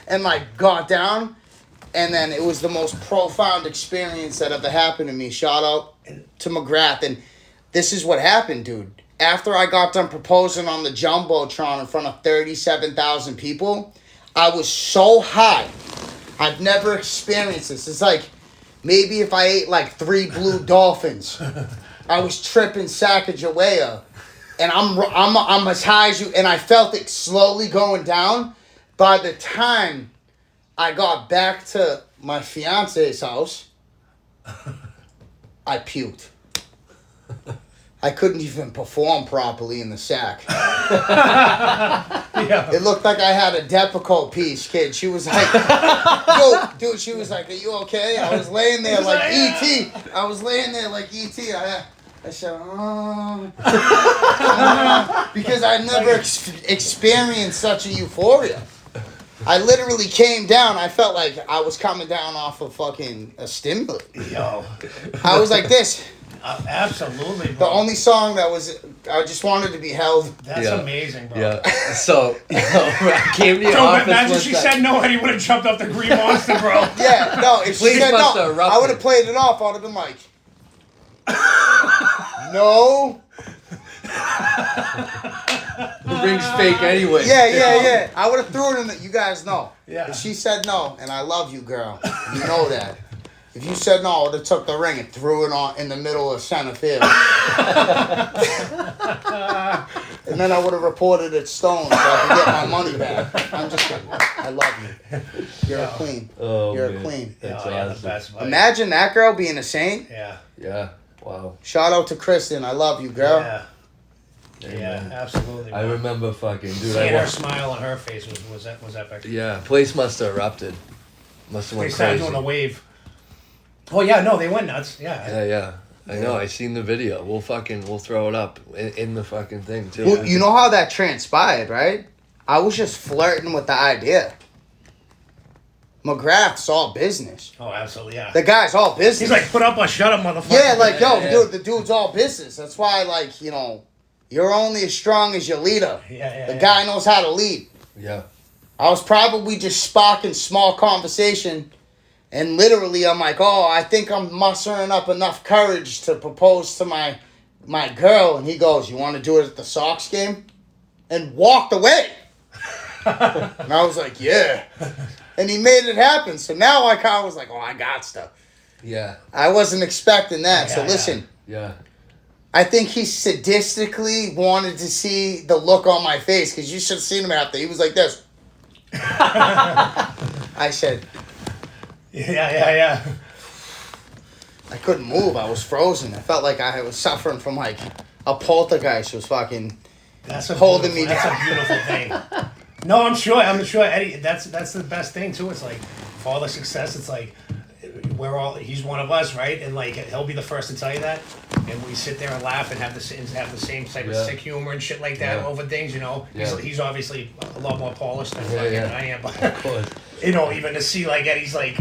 D: and like got down, and then it was the most profound experience that ever happened to me. Shout out to McGrath. And this is what happened, dude. After I got done proposing on the jumbotron in front of 37,000 people, I was so high. I've never experienced this. It's like maybe if I ate like 3 blue dolphins. I was tripping Sacagawea, and I'm as high as you, and I felt it slowly going down. By the time I got back to my fiance's house, I puked. I couldn't even perform properly in the sack.
C: Yeah.
D: It looked like I had a Depakote piece, kid. She was like, yo, dude, she was like, are you okay? I was laying there like E.T. I was laying there like E.T. I said, because I never experienced such a euphoria. I literally came down. I felt like I was coming down off of fucking a stimulant.
C: Yo.
D: I was like this.
C: Absolutely,
D: The
C: bro.
D: only song that was, I just wanted to be held.
C: That's amazing, bro.
B: Yeah. So, I came to your
C: So
B: office
C: imagine
B: one
C: she
B: time.
C: said no, Eddie would have jumped off the green monster, bro.
D: Yeah, no, if she
B: Please
D: said
B: must
D: no,
B: have erupted.
D: I would have played it off. I would have been like, no.
B: The ring's fake anyway.
D: Yeah. I would have threw it in the, you guys know.
C: Yeah.
D: If she said no, and I love you, girl, you know that. If you said no, I would have took the ring and threw it on in the middle of center field. And then I would have reported it stolen so I could get my money back. I'm just kidding. I love you. You're a queen.
B: Oh,
D: You're
B: man.
D: a queen.
B: That's
C: Oh, yeah, the
B: awesome.
C: best, buddy.
D: Imagine that girl being a saint.
C: Yeah.
B: Yeah. Wow.
D: Shout out to Kristen. I love you, girl.
C: Yeah. Yeah,
B: Amen.
C: absolutely.
B: I
C: bro.
B: remember fucking dude.
C: Seeing her
B: I
C: smile on her face was epic.
B: Yeah, place must have erupted. Must have
C: They
B: went
C: started
B: crazy.
C: doing a wave. Oh yeah, no, they went nuts. Yeah.
B: Yeah. I know. I seen the video. We'll throw it up in the fucking thing too.
D: Well, you know how that transpired, right? I was just flirting with the idea. McGrath's all business.
C: Oh, absolutely, yeah.
D: The guy's all business.
C: He's like, put up or shut up, motherfucker.
D: yeah, like, yo,
B: yeah.
D: dude, the dude's all business. That's why, like, you know, you're only as strong as your leader.
C: Yeah.
D: The guy knows how to lead.
B: Yeah.
D: I was probably just sparking small conversation, and literally I'm like, oh, I think I'm mustering up enough courage to propose to my girl. And he goes, you want to do it at the Sox game? And walked away. And I was like, yeah. And he made it happen. So now I kind of was like, oh, I got stuff.
B: Yeah.
D: I wasn't expecting that. So
C: Yeah.
D: listen,
B: Yeah.
D: I think he sadistically wanted to see the look on my face, because you should have seen him after. He was like this. I said,
C: Yeah.
D: I couldn't move. I was frozen. I felt like I was suffering from like a poltergeist was fucking
C: That's
D: holding me
C: That's a beautiful thing. No, I'm sure, Eddie. That's the best thing too. It's like for all the success, it's like he's one of us, right? And like he'll be the first to tell you that, and we sit there and laugh and have the same type of sick humor and shit like that over things. You know,
B: Yeah.
C: he's obviously a lot more polished than I am, but
B: Of course.
C: you know, even to see like Eddie's like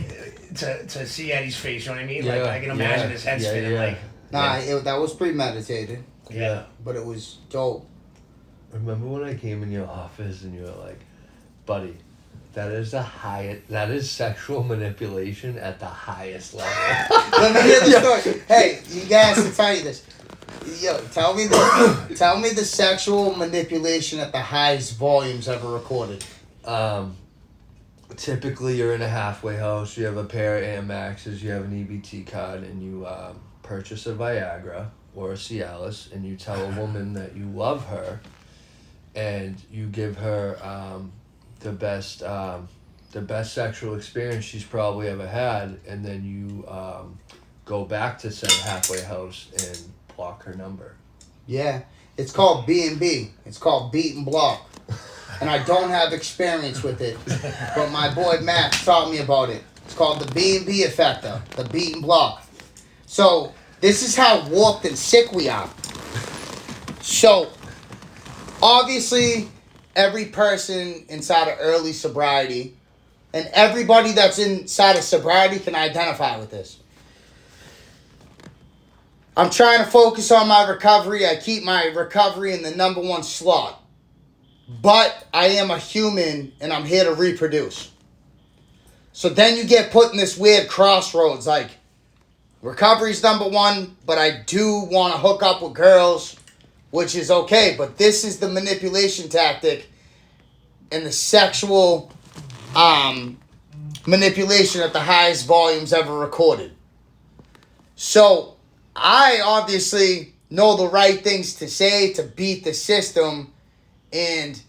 C: to see Eddie's face, you know what I mean? Like I can imagine his head spinning. Like
D: that was premeditated,
C: yeah.
D: but it was dope.
B: Remember when I came in your office and you were like, buddy, that is sexual manipulation at the highest level.
D: Let me hear the story. Hey, you guys to tell you this. Yo, tell me the sexual manipulation at the highest volumes ever recorded.
B: Typically you're in a halfway house, you have a pair of Amexes, you have an EBT card, and you purchase a Viagra or a Cialis, and you tell a woman that you love her, and you give her the best sexual experience she's probably ever had, and then you go back to said halfway house and block her number.
D: Yeah, it's called B&B. It's called beat and block. And I don't have experience with it, but my boy Max taught me about it. It's called the B&B effector, the beaten block. So this is how warped and sick we are. So obviously, every person inside of early sobriety, and everybody that's inside of sobriety can identify with this. I'm trying to focus on my recovery. I keep my recovery in the number one slot. But I am a human and I'm here to reproduce. So then you get put in this weird crossroads, like recovery's number one, but I do want to hook up with girls, which is okay. But this is the manipulation tactic and the sexual manipulation at the highest volumes ever recorded. So I obviously know the right things to say to beat the system. And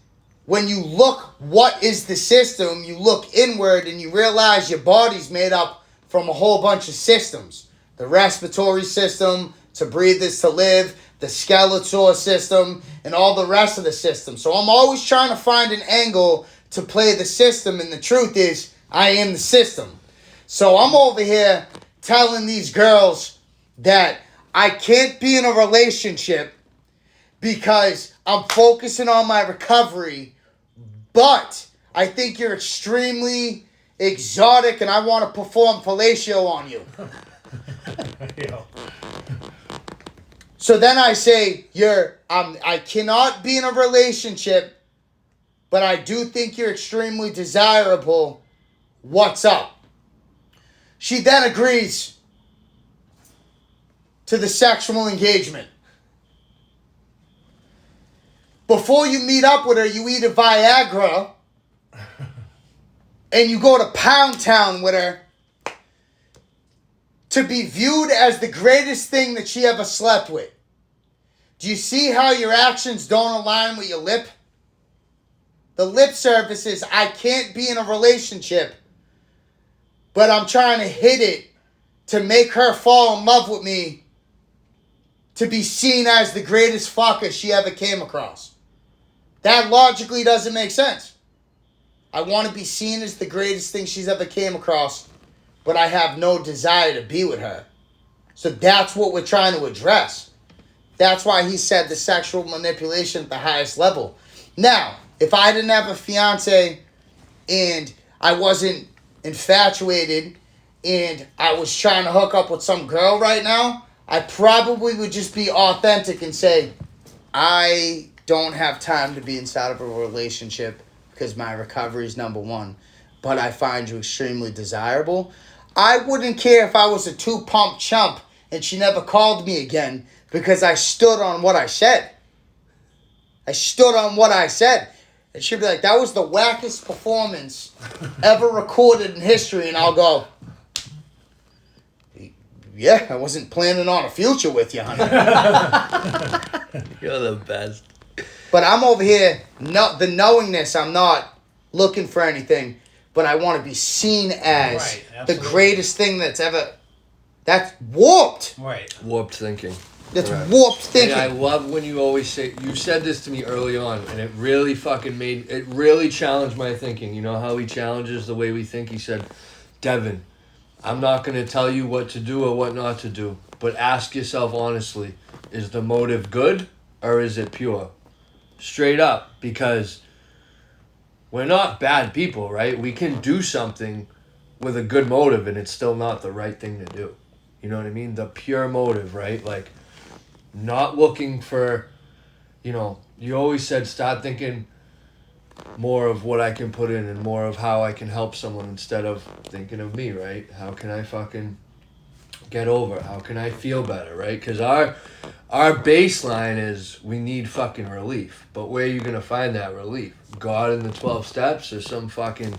D: when you look, what is the system? You look inward and you realize your body's made up from a whole bunch of systems. The respiratory system, to breathe is to live, the skeletal system, and all the rest of the system. So I'm always trying to find an angle to play the system. And the truth is, I am the system. So I'm over here telling these girls that I can't be in a relationship because I'm focusing on my recovery, but I think you're extremely exotic and I want to perform fellatio on you.
C: Yeah.
D: So then I say, I cannot be in a relationship, but I do think you're extremely desirable. What's up? She then agrees to the sexual engagement. Before you meet up with her, you eat a Viagra and you go to Pound Town with her to be viewed as the greatest thing that she ever slept with. Do you see how your actions don't align with your lip? The lip service is, I can't be in a relationship, but I'm trying to hit it to make her fall in love with me, to be seen as the greatest fucker she ever came across. That logically doesn't make sense. I want to be seen as the greatest thing she's ever came across, but I have no desire to be with her. So that's what we're trying to address. That's why he said the sexual manipulation at the highest level. Now, if I didn't have a fiance and I wasn't infatuated and I was trying to hook up with some girl right now, I probably would just be authentic and say, I don't have time to be inside of a relationship because my recovery is number one, but I find you extremely desirable. I wouldn't care if I was a 2-pump chump and she never called me again because I stood on what I said. I stood on what I said. And she'd be like, that was the wackest performance ever recorded in history. And I'll go, yeah, I wasn't planning on a future with you, honey.
B: You're the best.
D: But I'm over here, the knowingness, I'm not looking for anything, but I want to be seen as the greatest thing that's ever... That's warped.
C: Right.
B: Warped thinking.
D: That's warped thinking.
B: And I love when you always say... You said this to me early on, and it really fucking made... It really challenged my thinking. You know how he challenges the way we think? He said, Devin, I'm not going to tell you what to do or what not to do, but ask yourself honestly, is the motive good or is it pure? Straight up, because we're not bad people, right? We can do something with a good motive and it's still not the right thing to do. You know what I mean? The pure motive, right? Like, not looking for, you always said start thinking more of what I can put in and more of how I can help someone instead of thinking of me, right? How can I fucking get over? How can I feel better, right? Because our baseline is we need fucking relief. But where are you going to find that relief? God in the 12 steps or some fucking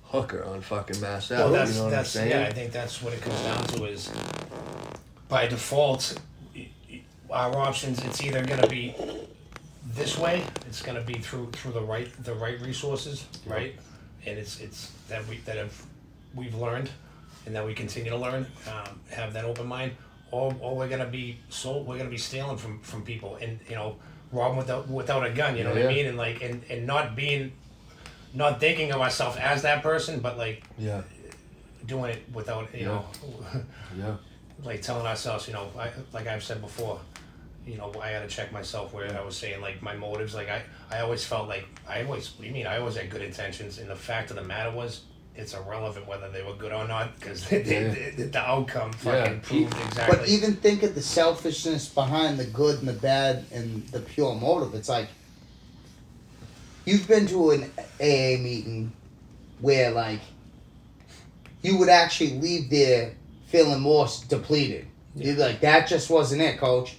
B: hooker on fucking Mass Ave?
C: Well,
B: you know what I'm saying?
C: Yeah, I think that's what it comes down to is, by default, our options, it's either going to be this way, it's going to be through the right resources, right? And it's that we've learned and that we continue to learn, have that open mind, or we're going to be stealing from people and robbing without a gun, you know what I mean? And like and not thinking of myself as that person, but like doing it without, you know,
B: Yeah.
C: like telling ourselves, you know, like I've said before, you know, I had to check myself where I was saying, like, my motives. Like, I always felt like, I always had good intentions. And the fact of the matter was, it's irrelevant whether they were good or not, because the outcome fucking proved exactly.
D: But even think of the selfishness behind the good and the bad and the pure motive. It's like, you've been to an AA meeting where, like, you would actually leave there feeling more depleted. Yeah. You'd be like, that just wasn't it, coach.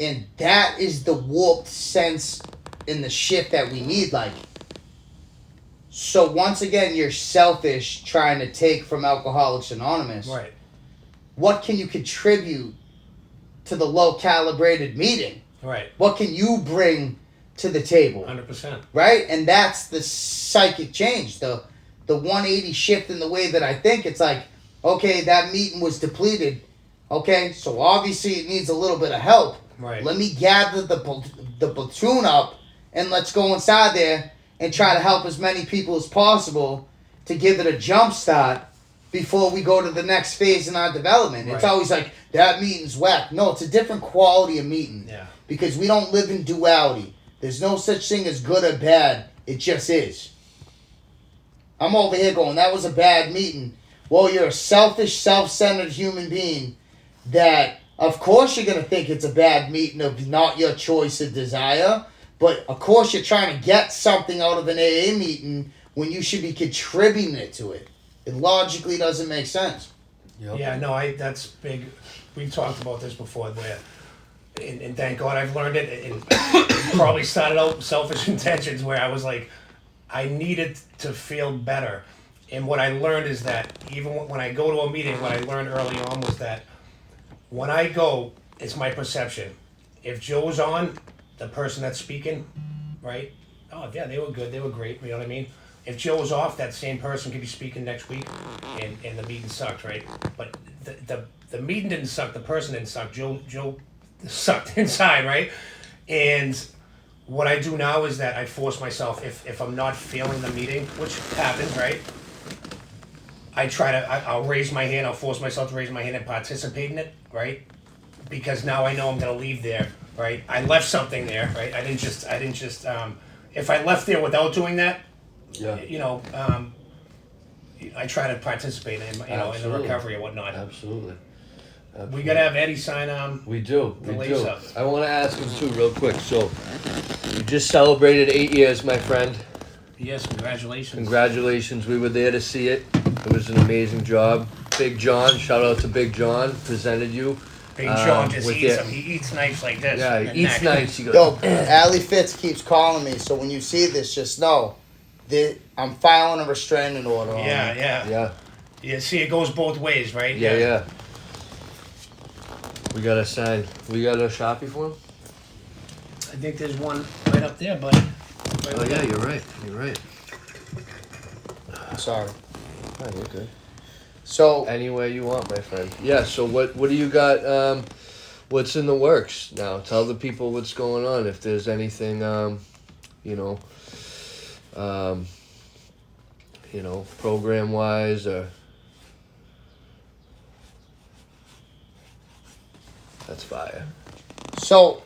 D: And that is the warped sense in the shift that we need. Like, so once again, you're selfish trying to take from Alcoholics Anonymous.
C: Right.
D: What can you contribute to the low calibrated meeting?
C: Right.
D: What can you bring to the table?
C: 100%.
D: Right? And that's the psychic change. The 180 shift in the way that I think. It's like, okay, that meeting was depleted. Okay, so obviously it needs a little bit of help.
C: Right.
D: Let me gather the platoon up and let's go inside there and try to help as many people as possible to give it a jump start before we go to the next phase in our development. Right. It's always like, that meeting's whack. No, it's a different quality of meeting.
C: Yeah.
D: Because we don't live in duality. There's no such thing as good or bad. It just is. I'm over here going, that was a bad meeting. Well, you're a selfish, self-centered human being that, of course, you're going to think it's a bad meeting of not your choice of desire. But, of course, you're trying to get something out of an AA meeting when you should be contributing it to it. It logically doesn't make sense.
B: Yep.
C: Yeah, no, that's big. We've talked about this before, where, and thank God I've learned it, and probably started out with selfish intentions, where I was like, I needed to feel better. And what I learned is that even when I go to a meeting, what I learned early on was that when I go, it's my perception. If Joe's on, the person that's speaking, right? Oh, yeah, they were good. They were great. You know what I mean? If Joe was off, that same person could be speaking next week, and the meeting sucked, right? But the meeting didn't suck. The person didn't suck. Joe sucked inside, right? And what I do now is that I force myself, if I'm not feeling the meeting, which happens, right? I'll raise my hand. I'll force myself to raise my hand and participate in it, right? Because now I know I'm gonna leave there. Right, I left something there. Right, I didn't just. If I left there without doing that, you know, I try to participate in, in the recovery and whatnot.
B: Absolutely.
C: We gotta have Eddie sign.
B: We do.
C: Up.
B: I want to ask him too, real quick. So, you just celebrated 8 years, my friend.
C: Yes, congratulations.
B: Congratulations. We were there to see it. It was an amazing job. Big John, shout out to Big John, presented you.
C: Big John just eats them. He eats knives like this.
B: Yeah, he eats knives. He goes,
D: yo, Allie Fitz keeps calling me, so when you see this, just know that I'm filing a restraining order on
C: Yeah. Yeah, see, it goes both ways, right?
B: Yeah. We got a sign. We got a Sharpie for him?
C: I think there's one right up there, buddy.
B: Oh, yeah, you're right.
D: I'm sorry.
B: Oh, you're good.
D: So
B: Anywhere you want, my friend. Yeah, so what do you got, what's in the works now? Tell the people what's going on, if there's anything, program-wise, or... That's fire.
D: So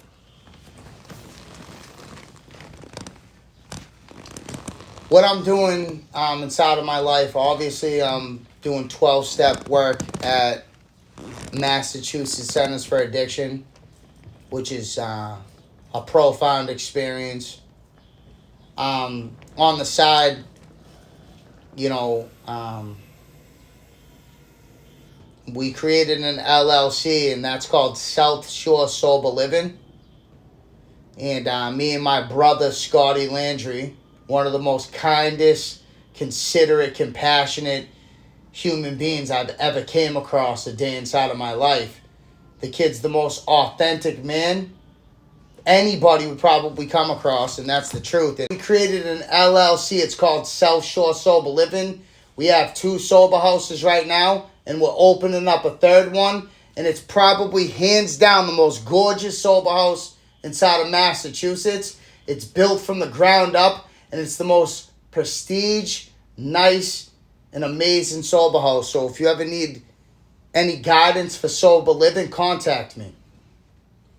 D: what I'm doing inside of my life, obviously I'm doing 12-step work at Massachusetts Centers for Addiction, which is a profound experience. On the side, we created an LLC, and that's called South Shore Sober Living. And me and my brother, Scotty Landry, one of the most kindest, considerate, compassionate human beings I've ever came across a day inside of my life. The kid's the most authentic man anybody would probably come across, and that's the truth. And we created an LLC. It's called South Shore Sober Living. We have 2 sober houses right now, and we're opening up a 3rd one, and it's probably hands down the most gorgeous sober house inside of Massachusetts. It's built from the ground up, and it's the most prestige, nice, an amazing sober house. So if you ever need any guidance for sober living, contact me.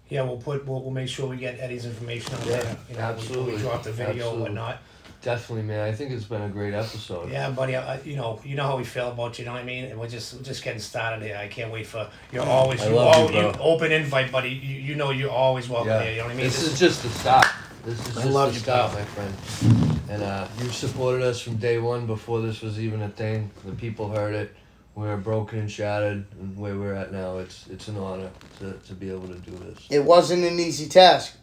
C: Yeah, we'll make sure we get Eddie's information on there. You know,
B: absolutely.
C: When we drop the video
B: Absolutely.
C: and whatnot.
B: Definitely, man. I think it's been a great episode.
C: Yeah, buddy. You know how we feel about you. You know what I mean? And we're just getting started here. I can't wait for you're always
B: I love you, bro.
C: open invite, buddy. You know you're always welcome here. You know what I mean?
B: This is just the start. This is just
C: love
B: the
C: you,
B: start,
C: pal.
B: my friend. And you've supported us from day one before this was even a thing. The people heard it. We were broken and shattered, and where we're at now, it's an honor to be able to do this.
D: It wasn't an easy task.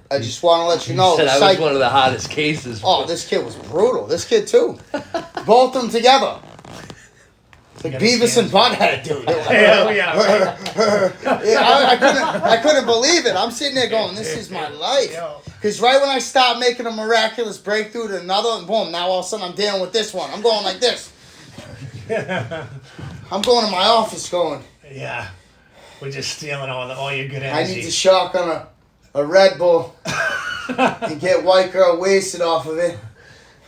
D: I just want to let you know.
B: said
D: the
B: I was one of the hardest cases.
D: Oh, this kid was brutal. This kid too. Both of them together. It's like Beavis and Butthead, dude. I couldn't believe it. I'm sitting there going, this is my life. Because right when I start making a miraculous breakthrough to another, and boom, now all of a sudden I'm dealing with this one. I'm going like this. I'm going to my office going.
C: Yeah. We're just stealing all your good
D: I
C: energy.
D: need to shotgun a Red Bull and get white girl wasted off of it.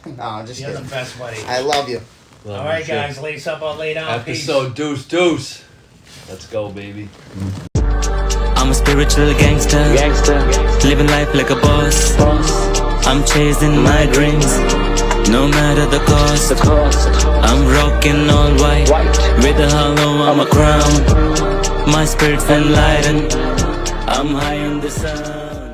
D: No, I'm just
C: You're
D: kidding.
C: the best, buddy.
D: I love you.
B: Love
C: All right,
B: you,
C: guys. Lace up or lay down.
B: Episode deuce. Let's go, baby.
E: I'm a spiritual gangster, living life like a boss. I'm chasing my dreams, no matter the cost. I'm rocking all white, with a hollow on my crown. My spirit's enlightened, I'm high on the sun.